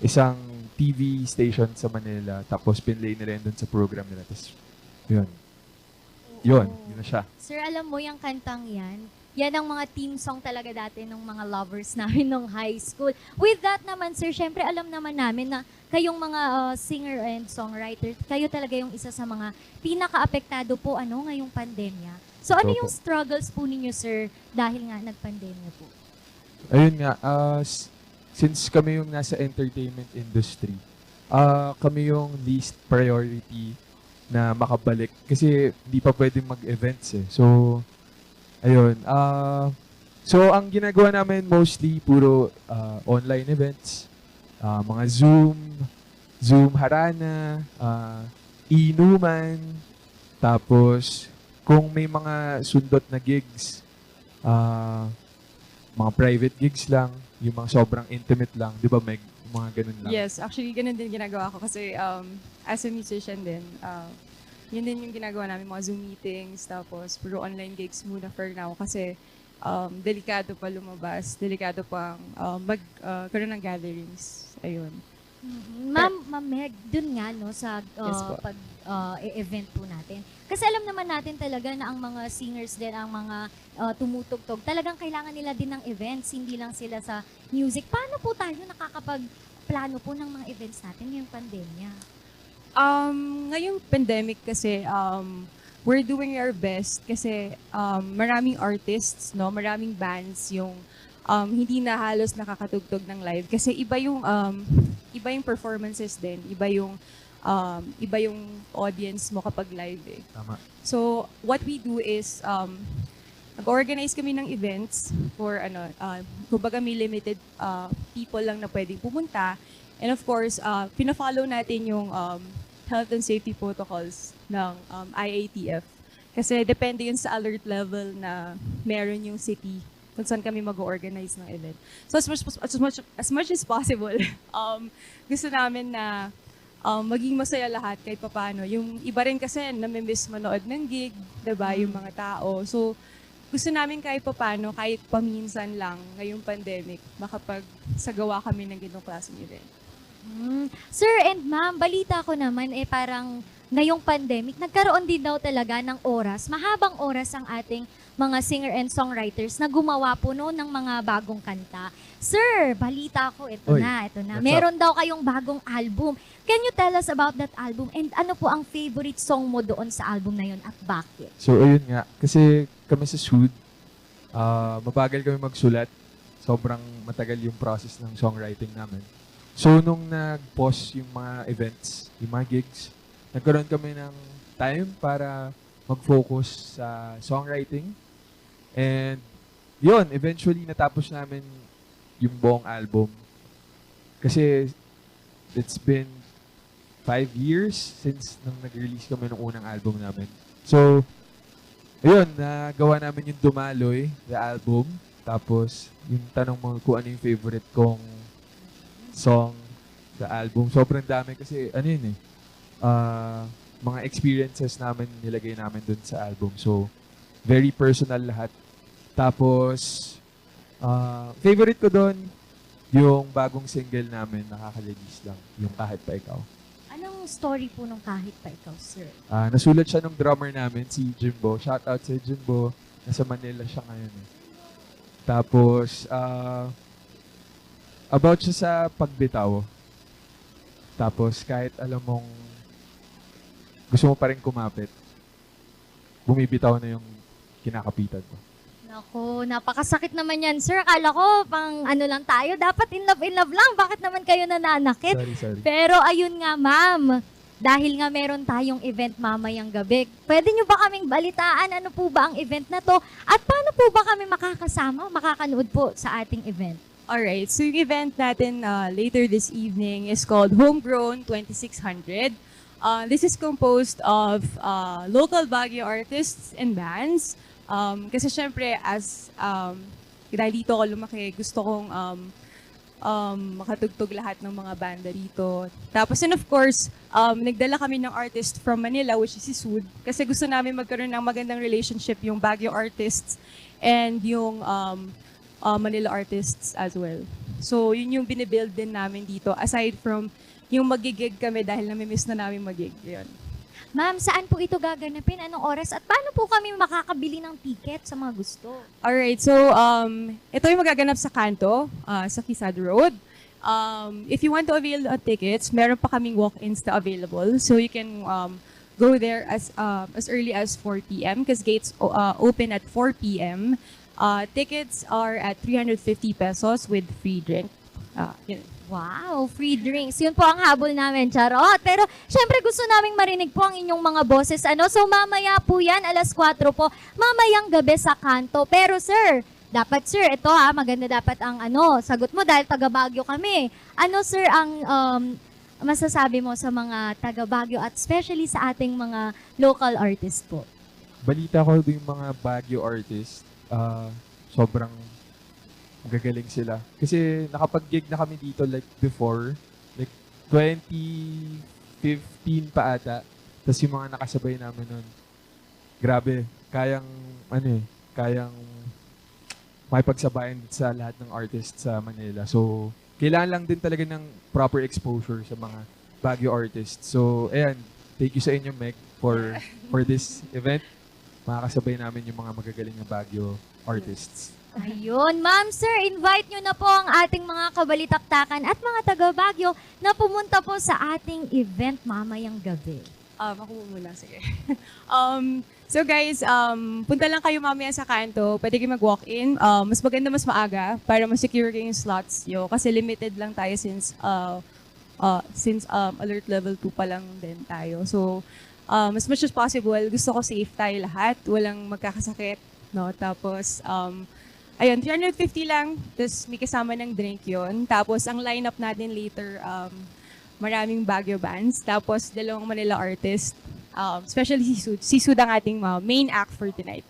isang TV station sa Manila. Tapos, pinlay nila yun dun sa program nila. Tapos, yun na siya. Sir, alam mo yung kantang yan ang mga team song talaga dati ng mga lovers namin nung high school. With that naman, sir, syempre alam naman namin na kayong mga singer and songwriter, kayo talaga yung isa sa mga pinaka-apektado po ngayong pandemya. So ano yung struggles po ninyo, sir, dahil nga nagpandemya po? Ayun nga, since kami yung nasa entertainment industry, kami yung least priority na makabalik kasi hindi pa pwedeng mag-events eh. So, ayun. So, ang ginagawa namin mostly puro online events, mga Zoom Harana, inuman, tapos kung may mga sundot na gigs, mga private gigs lang, yung mga sobrang intimate lang, di ba, Meg? Mga ganun lang. Yes, actually, ganun din ginagawa ko kasi as a musician din, yun din yung ginagawa namin, mga Zoom meetings, tapos puro online gigs muna for now kasi delikado pa lumabas, delikado pang magkaroon ng gatherings. Ayun. Ma'am Meg, dun nga no sa Yes po. event po natin. Kasi alam naman natin talaga na ang mga singers din, ang mga tumutugtog, talagang kailangan nila din ng events, hindi lang sila sa music. Paano po tayo nakakapag-plano po ng mga events natin ngayong pandemya? Ngayong pandemic kasi, we're doing our best kasi maraming artists, no, maraming bands yung hindi na halos nakakatugtog ng live kasi iba yung performances din, iba yung audience mo kapag live eh. Tama. So what we do is nag-organize kami ng events for kumbaga may limited people lang na pwedeng pumunta, and of course pina-follow natin yung health and safety protocols ng IATF kasi depende yun sa alert level na meron yung city kung saan kami mag-organize ng event. So as much as possible, gusto namin na maging masaya lahat kahit papaano. Yung iba rin kasi namimiss manood ng gig, diba, yung mga tao. So gusto namin kahit papaano, kahit paminsan lang ngayong pandemic, makapagsagawa kami ng ganung klaseng event. Sir and ma'am, balita ko naman parang ngayong pandemic, nagkaroon din daw talaga ng oras, mahabang oras ang ating mga singer and songwriters na gumawa po noon ng mga bagong kanta. Sir, balita ko, ito na. Meron daw kayong bagong album. Can you tell us about that album? And ano po ang favorite song mo doon sa album na yun at bakit? So, ayun nga. Kasi kami sa Sud, mabagal kami magsulat. Sobrang matagal yung process ng songwriting namin. So, nung nag-pause yung mga events, yung mga gigs, nagkaroon kami ng time para mag-focus sa songwriting. And yun, eventually natapos namin yung buong album. Kasi it's been 5 years since nang nag-release kami ng unang album namin. So, ayun, nagawa namin yung Dumaloy, the album. Tapos, yung tanong mo kung ano yung favorite kong song sa album. Sobrang dami kasi, mga experiences namin nilagay namin dun sa album. So, very personal lahat. Tapos, favorite ko dun, yung bagong single namin, nakaka-release lang, yung Kahit Pa Ikaw. Anong story po nung Kahit Pa Ikaw, sir? Nasulat siya ng drummer namin, si Jimbo. Shout out si Jimbo. Nasa Manila siya ngayon. Tapos, about siya sa pagbitaw. Tapos, kahit alam mong gusto mo pa rin kumapit, bumibitaw na yung kinakapitan mo. Naku, napakasakit naman yan, sir. Akala ko, pang ano lang tayo, dapat in love lang. Bakit naman kayo nananakit? Sorry. Pero ayun nga, ma'am, dahil nga meron tayong event mamayang gabi, pwede nyo ba kaming balitaan? Ano po ba ang event na to? At paano po ba kami makakanood po sa ating event? Alright, so yung event natin later this evening is called Homegrown 2600. This is composed of local Baguio artists and bands. Kasi syempre, dahil dito ako lumaki, gusto kong makatugtog lahat ng mga banda dito. Tapos, and of course, nagdala kami ng artist from Manila, which is si Sud. Kasi gusto namin magkaroon ng magandang relationship yung Baguio artists and yung Manila artists as well. So, yun yung binibuild din namin dito. Aside from yung magigig kami dahil namimiss na namin magig. Yun. Ma'am, saan po ito gaganapin? Anong oras? At paano po kami makakabili ng ticket sa mga gusto? Alright, so ito yung magaganap sa Kanto, sa Quezada Road. If you want to avail tickets, meron pa kaming walk-ins na available. So you can go there as early as 4 p.m. because gates open at 4 p.m. Tickets are at 350 pesos with free drink. Yun. Wow, free drinks. Yun po ang habol namin, charot. Pero syempre gusto naming marinig po ang inyong mga boses. So mamaya po yan, 4:00 po, mamayang gabi sa Kanto. Pero sir, dapat sir, ito maganda dapat ang sagot mo dahil taga Baguio kami. Ano sir ang masasabi mo sa mga taga Baguio at especially sa ating mga local artists po? Balita ko yung mga Baguio artists, sobrang gagaling sila. Kasi nakapag-gig na kami dito like before, like 2015 pa ata. Tapos yung mga nakasabay namin nun, grabe, kayang makipagsabayan sa lahat ng artists sa Manila. So, kailangan lang din talaga ng proper exposure sa mga Baguio artists. So, ayan, thank you sa inyo, Meg, for this event. Makakasabay namin yung mga magagaling na Baguio artists. Ayun, ma'am, sir, invite nyo na po ang ating mga kabalitaktakan at mga taga-Baguio na pumunta po sa ating event mamayang gabi. Ako muna, sige. So guys, punta lang kayo mamaya sa kanto. Pwede kayo mag-walk-in. Mas maganda, mas maaga para ma-secure yung slots nyo. Kasi limited lang tayo since alert level 2 pa lang din tayo. So, as much as possible, gusto ko safe tayo lahat. Walang magkakasakit. No? Tapos, ayun, 350 lang. Tapos may kasama ng drink yon. Tapos, ang lineup natin later, maraming Baguio bands. Tapos, 2 Manila artists. Especially si Sud. Si Sud ang ating main act for tonight.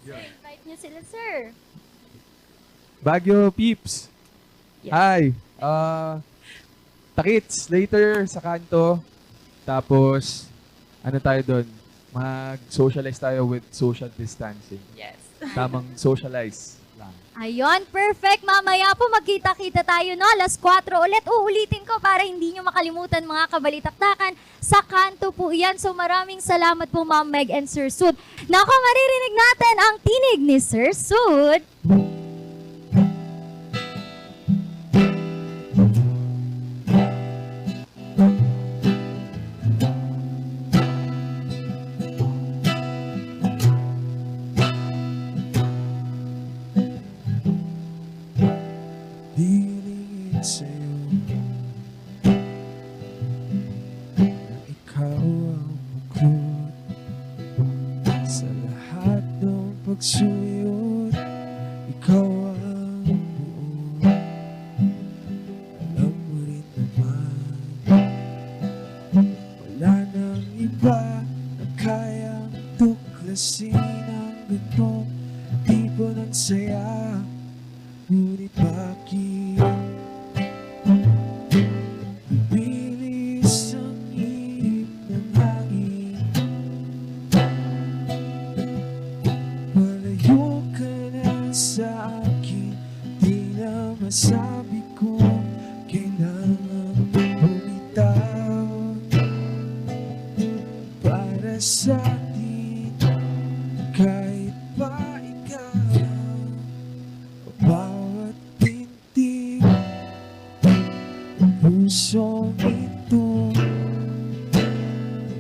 Invite nyo sila, sir. Baguio peeps! Yes. Hi! Takits later sa kanto. Tapos, ano tayo doon? Mag-socialize tayo with social distancing. Yes. Tamang socialize lang. Ayun, perfect. Mamaya po magkita-kita tayo, no? 4:00 ulit. Uulitin ko para hindi nyo makalimutan mga kabalitaktakan. Sa kanto po yan. So maraming salamat po, Ma'am Meg and Sir Sud. Nako, maririnig natin ang tinig ni Sir Sud. Dilingin sa'yo na ikaw ang bukod sa lahat ng pagsuyod. Ikaw ang buo. Alam mo rin naman, wala nang iba na kayang tuklasin ang ganitong tipo ng saya. Ngunit bakit bibilis ang ihip ng hangin? Malayo ka na sa akin, di na masabi ko kailangan bumitaw para sa atin, kahit pa ikaw. Bawat tintig ng pusong ito,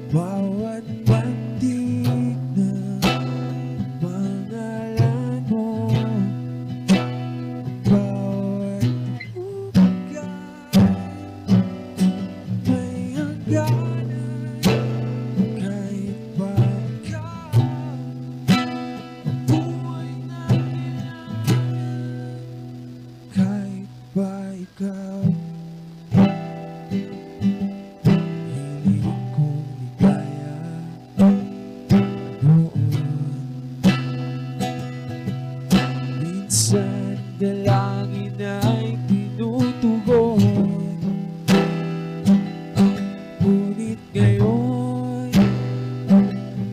bawat pantig na pangalan mo, bawat hugay may hangganan, kahit pa ikaw ang buhay natin. Kahit ba ikaw, hiling kong ligaya noon. Minsan dalangin ay tinutugon, ngunit ngayon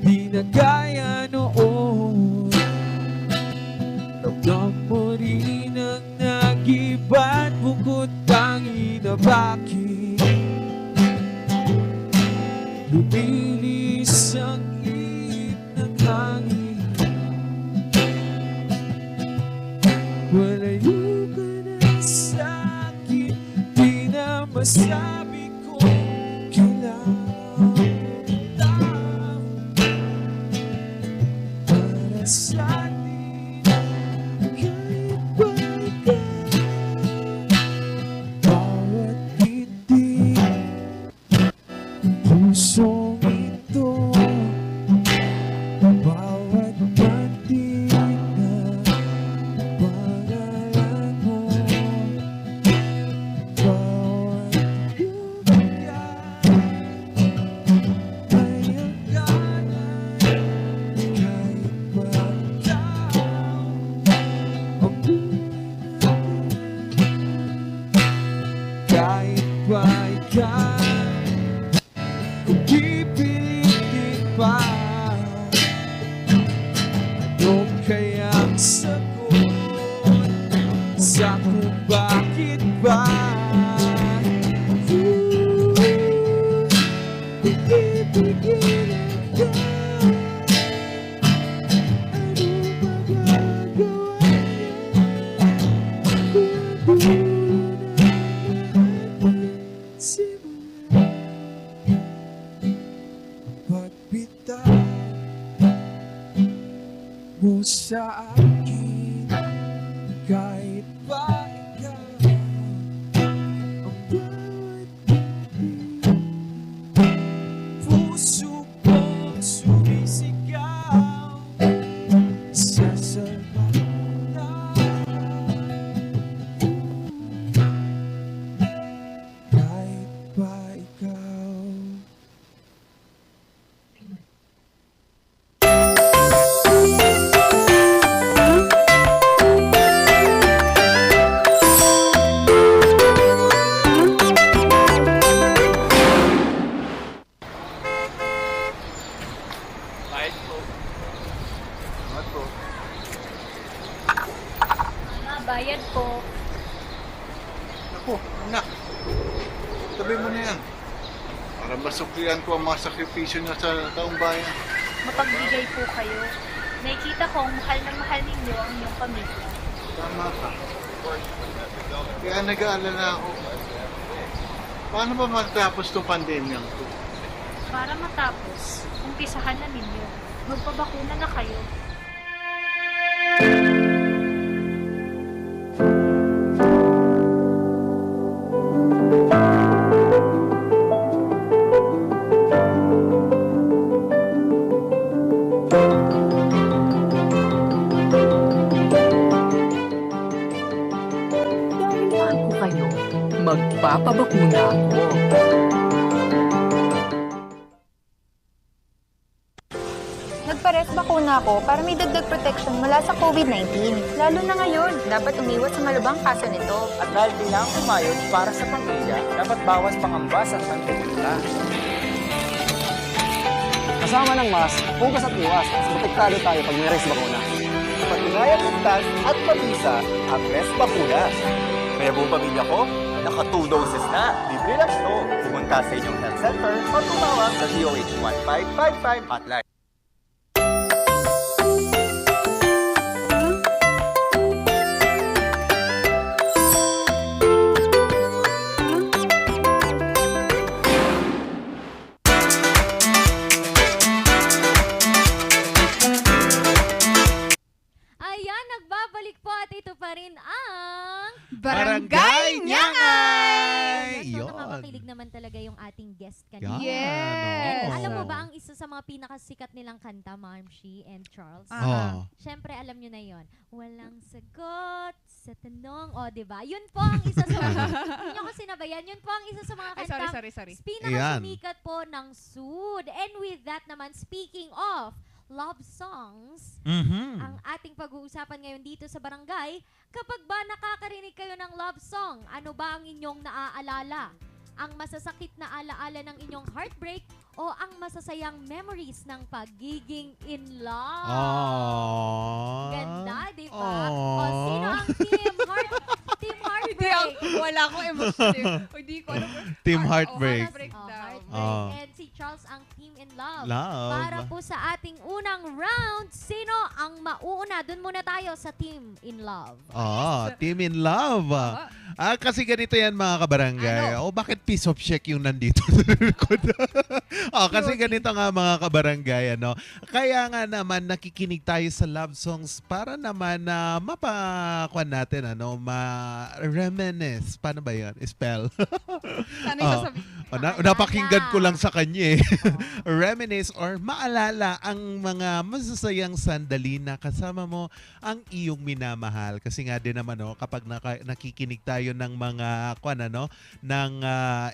di na gaya noon. Ramdam mo rin ang nag-iba't bukod tangi na bakit lumilis ang ihip ng hangin. Malayo ka na sa akin, di na masabi ko kailangan bumitaw para sa atin, kahit ba ikaw. Bawat titig ng pusong ito, bawat pantig na pangalan mo, bawat hugay may hangganan, kahit ba ikaw ang buhay natin. Kahit ba ikaw kung pipilitin pa, ano kayang sagot sa sa akin kahit pa ikaw ang bawat puso kong sumisigaw sa sarap na kahit pa ikaw. Kahit po. Salamat po. Bayad po. Ako, anak. Tabi mo na yan. Para masuklian ko ang mga sakripisyo niya sa taong bayan. Mapagbigay po kayo. Nakikita kong mahal na mahal ninyo ang inyong pamilya. Tama ka. Kaya nag-aalala ako. Paano ba matapos itong pandemyang to? Para matapos, umpisahan na ninyo. Magpabakuna na kayo. Dahil ko kayo, magpapabakuna ako. Nagpares bakuna ako para may dagdag protection mula sa COVID-19. Lalo na ngayon, dapat umiwas sa malubhang kaso nito. At dahil kailangan kumayod para sa pamilya, dapat bawas pangamba sa pantigita. Kasama ng mask, hugas at iwas, mas protektado tayo pag may res bakuna. Patunayan ligtas at mabisa ang Res Bakuna. Kaya buong pamilya ko, naka 2 doses na. Libre lang ito. Pumunta sa inyong health center o tumawag sa DOH 1555 hotline. Ayan, nagbabalik po at ito pa rin ang Barangay Nyangay! So, Yun. nakakakilig naman talaga yung ating guest kanina. Yes! And alam mo ba ang isa sa mga pinakasikat nilang kanta, Marmshi and Charles? Aha. Siyempre, alam nyo na yon. Walang sagot sa tanong. O, diba? Yun po ang isa sa mga, hindi nyo ko sinabayan, yun po ang isa sa mga Ay, kanta sorry. pinakasumikat po ng Sud. And with that naman, speaking of love songs, ang ating pag-uusapan ngayon dito sa barangay, kapag ba nakakarinig kayo ng love song, ano ba ang inyong naaalala? Ang masasakit na alaala ng inyong heartbreak o ang masasayang memories ng pagiging in love? Ganda, di ba? O sino ang team heartbreak? Wala akong emotion. Hindi ko alam. Team Heartbreak. Heartbreak. Oh. And si Charles ang team in love. Love. Para po sa ating unang round, sino ang mauuna? Doon muna tayo sa team in love. Team in love. Kasi ganito yan mga kabarangay. Bakit piece of shake yung nandito? Kasi ganito nga mga kabarangay. Kaya nga naman nakikinig tayo sa love songs para naman na mapakuan natin, ma-reminisce. Paano ba yun? Spell. Napakinggan ko lang sa kanya eh. Reminisce or maalala ang mga masasayang sandali na kasama mo ang iyong minamahal. Kasi nga din naman kapag nakikinig tayo ng mga ng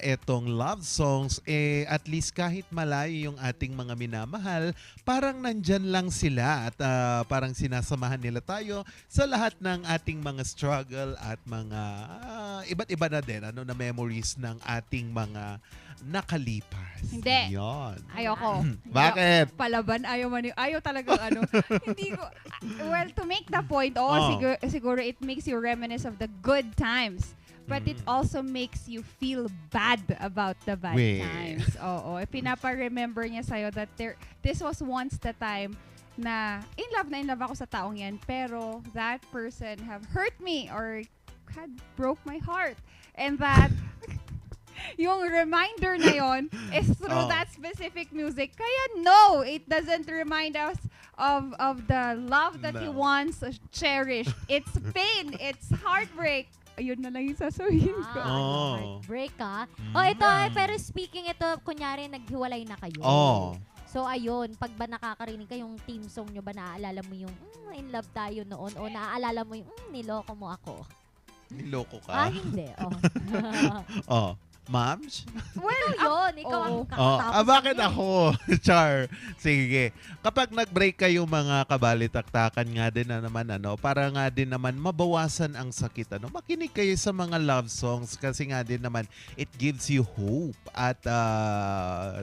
etong love songs, at least kahit malayo yung ating mga minamahal, parang nandyan lang sila at parang sinasamahan nila tayo sa lahat ng ating mga struggle at mga iba't iba na din na memories ng ating mga nakalipas. Hindi. Yun. Ayoko. Bakit? Palaban, ayaw talagang Hindi ko, well, to make the point, siguro it makes you reminisce of the good times. But it also makes you feel bad about the bad times. Oo. Pinapa-remember niya sa'yo that this was once the time na in love ako sa taong yan, pero that person have hurt me or had broke my heart. And that yung reminder na yon is through that specific music. Kaya no, it doesn't remind us of the love that he No. once cherished. It's pain, it's heartbreak. Ayun na lang yung sasabihin ko. Heartbreak ka. Ito, pero speaking ito, kunyari naghiwalay na kayo. So, ayun, pag ba nakakarinig kayong team song nyo ba, naaalala mo yung in love tayo noon o naaalala mo yung niloko mo ako? Niloko ka? Hindi. Mams? Well, yun. Ikaw ang Bakit ako? Char. Sige. Kapag nag-break kayo mga kabalitaktakan nga din na naman, para nga din naman mabawasan ang sakit, makinig kayo sa mga love songs kasi nga din naman, it gives you hope at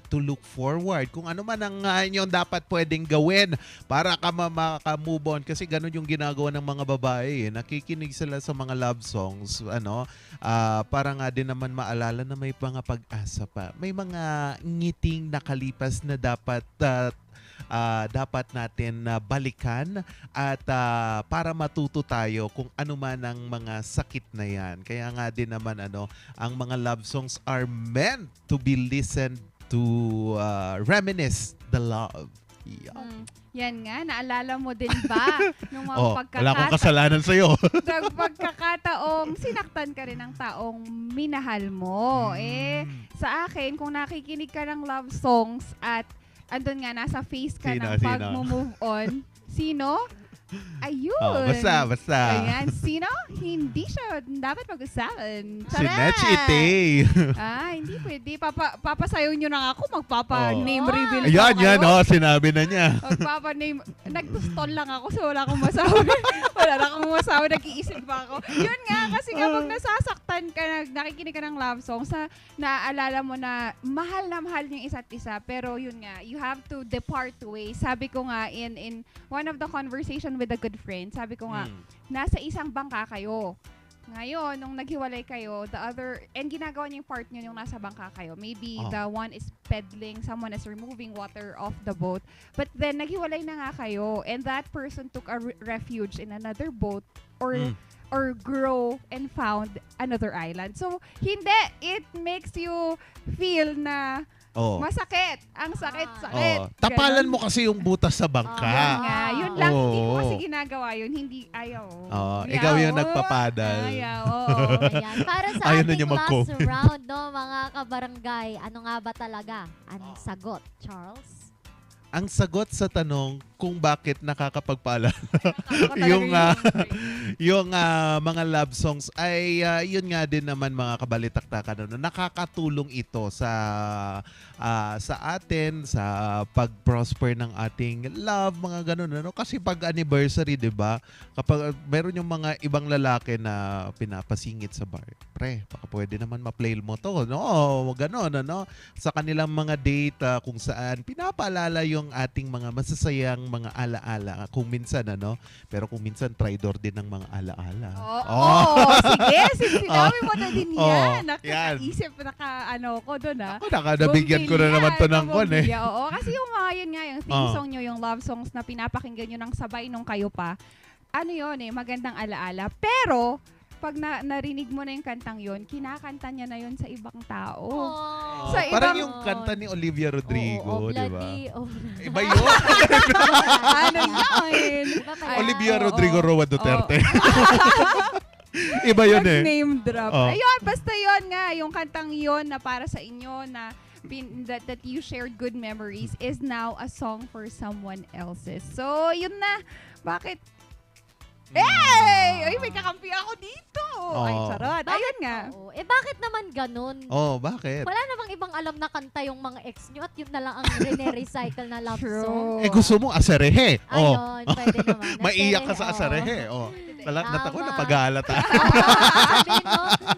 to look forward kung ano man ang inyong dapat pwedeng gawin para ka maka-move on kasi ganun yung ginagawa ng mga babae. Nakikinig sila sa mga love songs, para nga din naman maalala na may mga pag-asa pa. May mga ngiting nakalipas na dapat natin balikan at para matuto tayo kung ano man ang mga sakit na yan. Kaya nga din naman ang mga love songs are meant to be listened to reminisce the love. Yeah. Yan nga, naalala mo din ba nung mga wala akong kasalanan sa'yo. pagkakataong sinaktan ka rin ng taong minahal mo. Sa akin, kung nakikinig ka ng love songs at andun nga, nasa face ka ng pag-move on, sino? Ayun. Basta. Ayan, sino? Hindi siya dapat pag-usapan. Si Netch Ite. Hindi pwede. Papasayaw nyo na ako, magpapa-name reveal Yan, sinabi na niya. Magpapa-name. Nag-stall lang ako so wala akong masabi. Wala akong masabi, nag-iisip pa ako. Yun nga, kasi kapag nasasaktan ka, nakikinig ka ng love songs, naaalala mo na mahal yung isa't isa. Pero yun nga, you have to depart ways. Sabi ko nga, in one of the conversation with a good friend, sabi ko nga, nasa isang bangka kayo. Ngayon, nung naghiwalay kayo, and ginagawa niyo yung part niyo yung nasa bangka kayo. Maybe the one is peddling, someone is removing water off the boat. But then, naghiwalay na nga kayo, and that person took a refuge in another boat or grow and found another island. So, hindi. It makes you feel na masakit. Ang sakit. Tapalan mo kasi yung butas sa bangka. Yun lang. Hindi ko kasi ginagawa yun. Hindi, ayaw. Ikaw yung nagpapadal. Ayaw. Ayan. Para sa Ayaw na ating niya last round, mga kabarangay, ano nga ba talaga ang sagot, Charles? Ang sagot sa tanong kung bakit nakakapagpaalala yung mga love songs ay yun nga din naman mga kabalitaktakan nakakatulong ito sa atin sa pag-prosper ng ating love, mga ganun kasi pag anniversary, 'di ba? Kapag meron yung mga ibang lalaki na pinapasingit sa bar, baka pwede naman ma-play mo to, ganun sa kanilang mga date kung saan pinapaalala yung ating mga masasayang mga alaala kung minsan pero kung minsan traidor din ng mga alaala. Sige, sinabi mo na din yan. Nakakaisip, ko doon Nakadabigyan ko na naman to ng kon kasi yung mga yun nga, yung theme song nyo, yung love songs na pinapakinggan nyo ng sabay nung kayo pa, magandang alaala. Pero, pag narinig mo na yung kantang yun, kinakanta niya na yun sa ibang tao. Parang yung kanta ni Olivia Rodrigo, di ba? Iba yun. Ano yun? Olivia Rodrigo Roa Duterte. Iba yun name drop. Ayun, basta yun nga, yung kantang yun na para sa inyo na that you shared good memories is now a song for someone else's. So, yun na. Bakit? Ay, may kakampi ako dito. Ay, charot. Ayun nga. Bakit naman ganun? Bakit? Wala namang ibang alam na kanta yung mga ex nyo at yun na lang ang rene-recycle na love song. Gusto mo asarehe. Ayun, pwede naman. Maiyak ka sa asarehe. Natako na pag-aalata.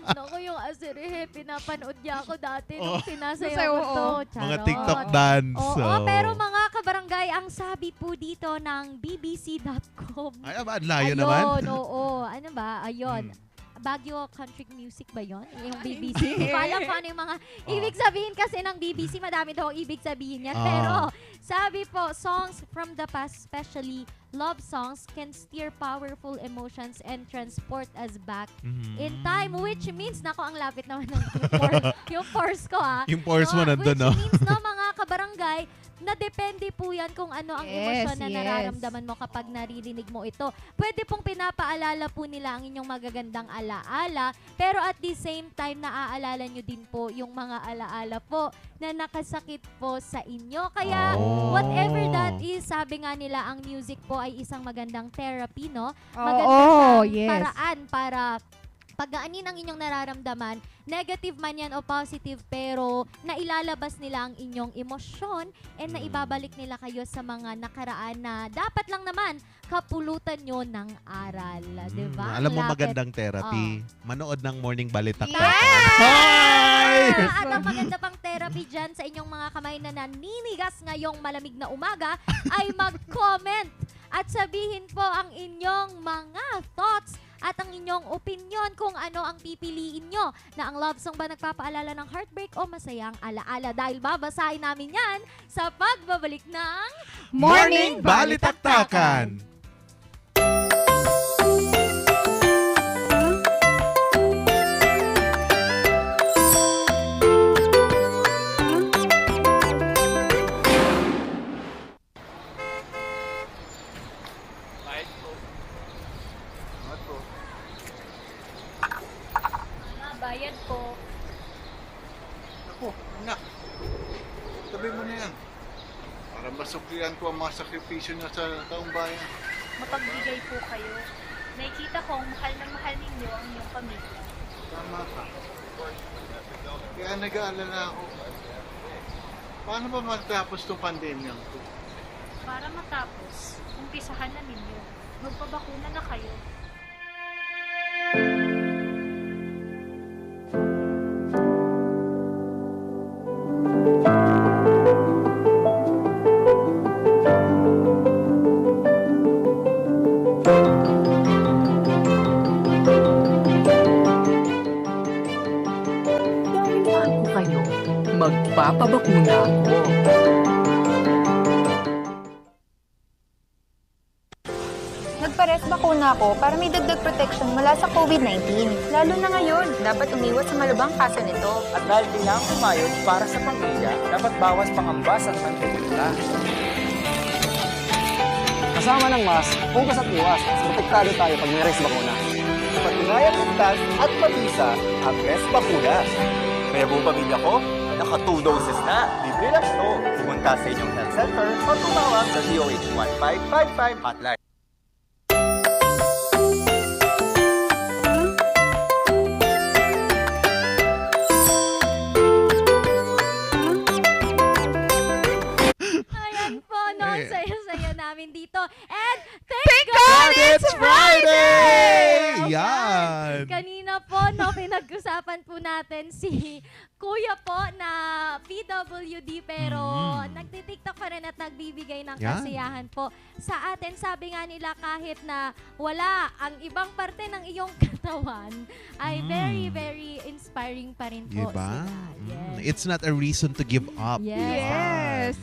Naku, yung asarehe, pinapanood niya ako dati nung sinasayaw ko to. Mga TikTok dance. Pero mga kabarangay, ang sabi po dito ng bbc.com. Ay, layo naman. Ano ba? Ayun. Baguio Country Music ba yun? Yung BBC. Hindi ko alam kung ano yung mga ibig sabihin kasi ng BBC. Madami daw ibig sabihin yan. Pero sabi po, songs from the past, especially love songs, can steer powerful emotions and transport us back in time. Which means, nako, ang lapit naman ng yung force ko Yung force mo nandun, Which means, mga kabarangay, na depende po yan kung ano ang Yes, emosyon na yes. nararamdaman mo kapag naririnig mo ito. Pwede pong pinapaalala po nila ang inyong magagandang alaala, pero at the same time, naaalala nyo din po yung mga alaala po na nakasakit po sa inyo. Kaya, whatever that is, sabi nga nila, ang music po ay isang magandang therapy, no? Maganda siyang yes. paraan para pagaanin ang inyong nararamdaman, negative man yan o positive, pero nailalabas nila ang inyong emosyon and naibabalik nila kayo sa mga nakaraan na dapat lang naman kapulutan nyo ng aral. Diba? Alam mo Lakit. magandang therapy. Manood ng Morning Balitaktakan. Yes! At ang maganda pang therapy dyan sa inyong mga kamay na naninigas ngayong malamig na umaga ay mag-comment at sabihin po ang inyong mga thoughts at ang inyong opinion kung ano ang pipiliin nyo, na ang love song ba nagpapaalala ng heartbreak o masayang alaala, dahil babasahin namin yan sa pagbabalik ng Morning Balitaktakan! Bayad po. Ako, anak. Tabi mo na yan. Para masuklian ko ang mga sakripisyo niya sa taong bayan. Mapagbigay po kayo. Nakikita kong mahal na mahal ninyo ang inyong pamilya. Tama ka. Kaya nag-aalala ako. Paano ba matapos itong pandemyang to? Para matapos, umpisahan na ninyo. Magpabakuna na kayo. Dahil ko kayo, magpapabakuna ako. Nagpares bakuna ako para may dagdag protection mula sa COVID-19. Lalo na ngayon, dapat umiwas sa malubang kaso nito. At dahil kailangan kumayod para sa pamilya, dapat bawas pangambas at mantika. Kasama ng mask, hugas at iwas, protektado tayo pag may res bakuna. Patunayan ligtas at mabisa ang Res Bakuna. Kaya buong pamilya ko, naka 2 doses na. Libre lang ito. Pumunta sa inyong health center o tumawag sa DOH 1555 hotline. Ayan po, no? Ang Eh. saya-saya namin dito. And thank God God, it's it's Friday! Ayan. Yan! Kanina po, no, pinag-usapan po natin si Kuya po na PWD pero nagtitiktok pa rin at nagbibigay ng Yan. kasiyahan po sa atin. Sabi nga nila kahit na wala ang ibang parte ng iyong katawan ay very, very inspiring pa rin po Diba? sila. Yes. It's not a reason to give up. Yes.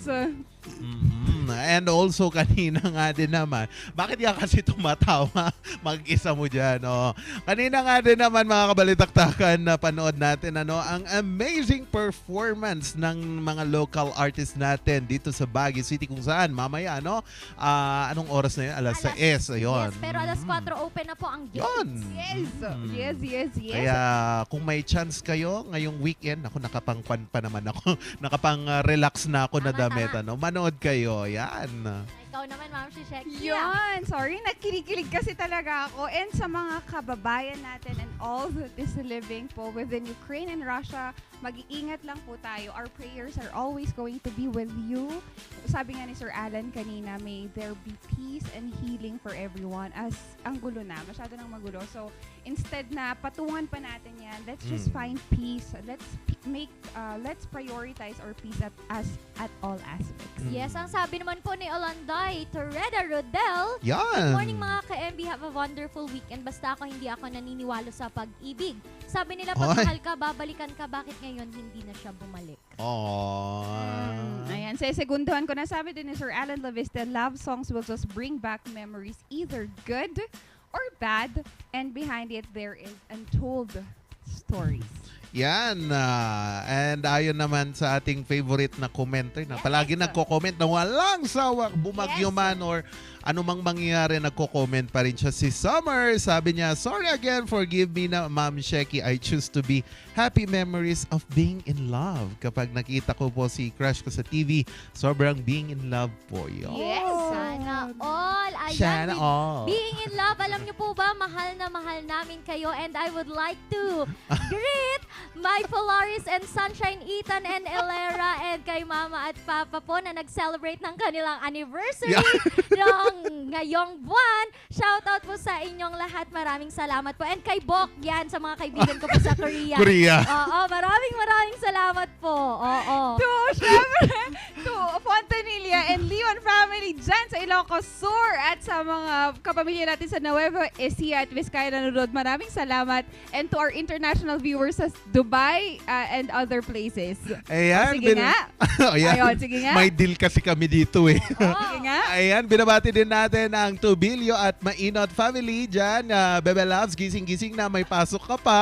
And also, kanina nga din naman, bakit yan kasi tumatawa? Mag-isa mo dyan, oh. Kanina nga din naman, mga kabalitaktakan, na panood natin, ang amazing performance ng mga local artists natin dito sa Baguio City, kung saan, mamaya, anong oras na yun? Alas 6, ayun. Yes, pero alas 4 open na po ang gates. Yun. Yes. Kaya kung may chance kayo ngayong weekend, ako nakapang-pan pa naman ako. Nakapang-relax na ako na damit. Manood kayo. Yan. Ikaw naman, Ma'am Shisheki. Yun, sorry, nagkinikilig kasi talaga ako. And sa mga kababayan natin and all that is living po within Ukraine and Russia, mag-iingat lang po tayo. Our prayers are always going to be with you. Sabi nga ni Sir Alan kanina, may there be peace and healing for everyone as ang gulo na, masyado nang magulo. So, instead na patungan pa natin yan, let's just find peace. Let's prioritize our peace at all aspects. Yes, ang sabi naman po ni Olanday Torreda Rodel, Yan. Good morning mga ka-MB, have a wonderful weekend. Basta hindi ako naniniwalo sa pag-ibig. Sabi nila, pag Oy. mahal ka, babalikan ka. Bakit ngayon hindi na siya bumalik? Ayan, sa segunduhan ko na sabi din ni Sir Alan Lavista, love songs will just bring back memories, either good or bad, and behind it there is untold stories. Yan. And ayon naman sa ating favorite na commenter na palagi nagko-comment na walang sawak bumagyo man or anumang mangyayari, nagko-comment pa rin siya. Si Summer, sabi niya, sorry again, forgive me na Ma'am Sheki. I choose to be happy memories of being in love. Kapag nakita ko po si crush ko sa TV, sobrang being in love po yun. Yes, sana all. Ayan, Sana with all. Being in love, alam niyo po ba, mahal na mahal namin kayo, and I would like to greet my Polaris and Sunshine, Ethan and Elera, and kay Mama at Papa po na nag-celebrate ng kanilang anniversary ng ngayong buwan. Shoutout po sa inyong lahat. Maraming salamat po. And kay Bok, yan, sa mga kaibigan ko po sa Korea. Oo, maraming salamat po. Oo. To, syempre, to Fontanilla and Leon family dyan sa Ilocos Sur at sa mga kapamilya natin sa Nueva Ecija at Vizcaya na nanonood. Maraming salamat. And to our international viewers sa Dubai and other places. Ayan. Sige nga. Ayan. Ayun, sige nga. May deal kasi kami dito eh. Sige nga. Ayan, binabati din natin ang Tubilio at Mainot family dyan. Bebe Loves, gising-gising na, may pasok ka pa.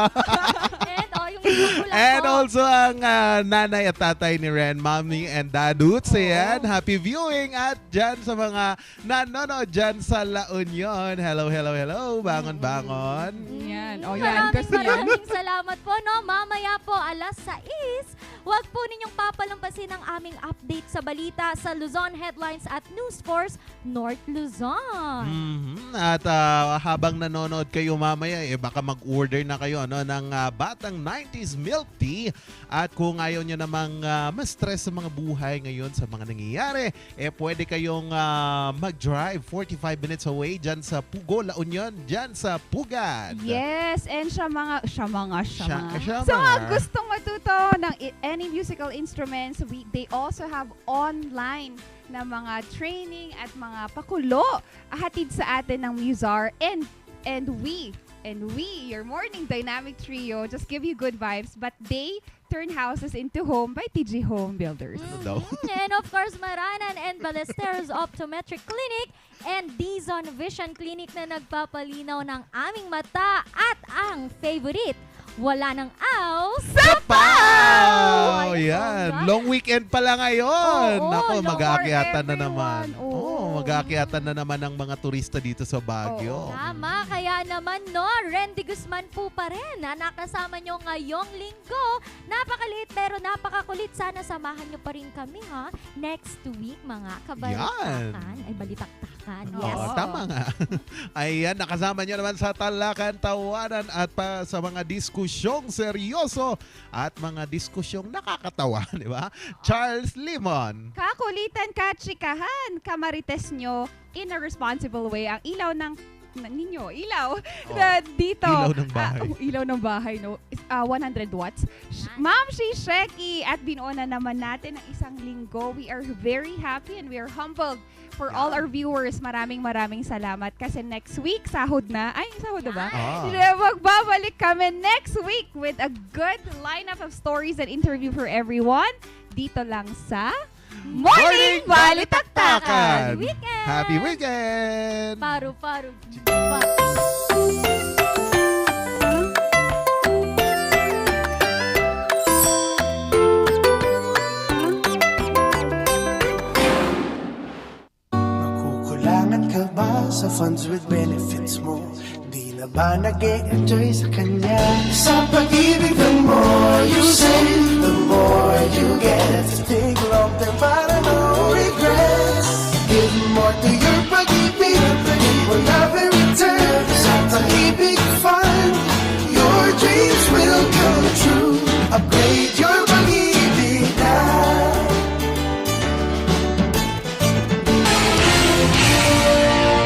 And also ang nanay at tatay ni Ren, Mommy and Dad Hoots. Ayan, happy viewing at dyan sa mga nanonood dyan sa La Union. Hello, hello, hello. Bangon, bangon. Yan. O yan. Maraming salamat po. No? Mamaya po, alas 6. Huwag po ninyong papalampasin ang aming update sa balita sa Luzon Headlines at News Force North Luzon. At habang nanonood kayo mamaya, baka mag-order na kayo ng Batang 90s Milk Tea. At kung ayaw nyo namang ma-stress sa mga buhay ngayon sa mga nangyayari, pwede kayong mag-drive 45 minutes away dyan sa Pugo, La Union, dyan sa Pugad. Yes, and sa mga Siya sa mga gustong matuto ng any musical instruments, they also have online na mga training at mga pakulo hatid sa atin ng Muzar and we, your morning dynamic trio, just give you good vibes, but they turn houses into home by TG Home Builders. And of course, Maranan and Ballesteros Optometric Clinic and Dizon Vision Clinic na nagpapalinaw ng aming mata at ang favorite, wala nang aw sa Sapaw! Yan. Long weekend pala ngayon. Oo, Nako, long mag-aakyatan na for naman. everyone. Oo. Mag-aakyatan na naman ang mga turista dito sa Baguio. Tama, kaya naman Randy Guzman po pa rin na nakasama nyo ngayong linggo. Napakaliit pero napakakulit. Sana samahan nyo pa rin kami next week mga kabalitaktakan. Ay, balitaktakan. Yes. Oo, tama nga. Ayan, nakasama nyo naman sa Talakan, Tawanan at pa sa mga diskusyong seryoso at mga diskusyong nakakatawa, di ba? Charles Limon. Kakulitan, katsikahan, kamarites nyo in a responsible way. Ang ilaw ninyo, na dito. Ilaw ng bahay. Ilaw ng bahay, no? 100 watts. Ma'am Sheki at binuo na naman natin ang isang linggo. We are very happy and we are humbled for all our viewers. Maraming salamat kasi next week, sahod na. Ay, sahod na ba? Magbabalik kami next week with a good lineup of stories and interview for everyone. Dito lang sa Morning Balitaktakan! Weekend! Happy weekend! Paru-paru. Nakukulangan ka ba sa funds with benefits mo? Di na ba nag-e-enjoy sa kanya? Sa pag-ibig, the more you save, the more you get. Think long term para no regrets. Give more to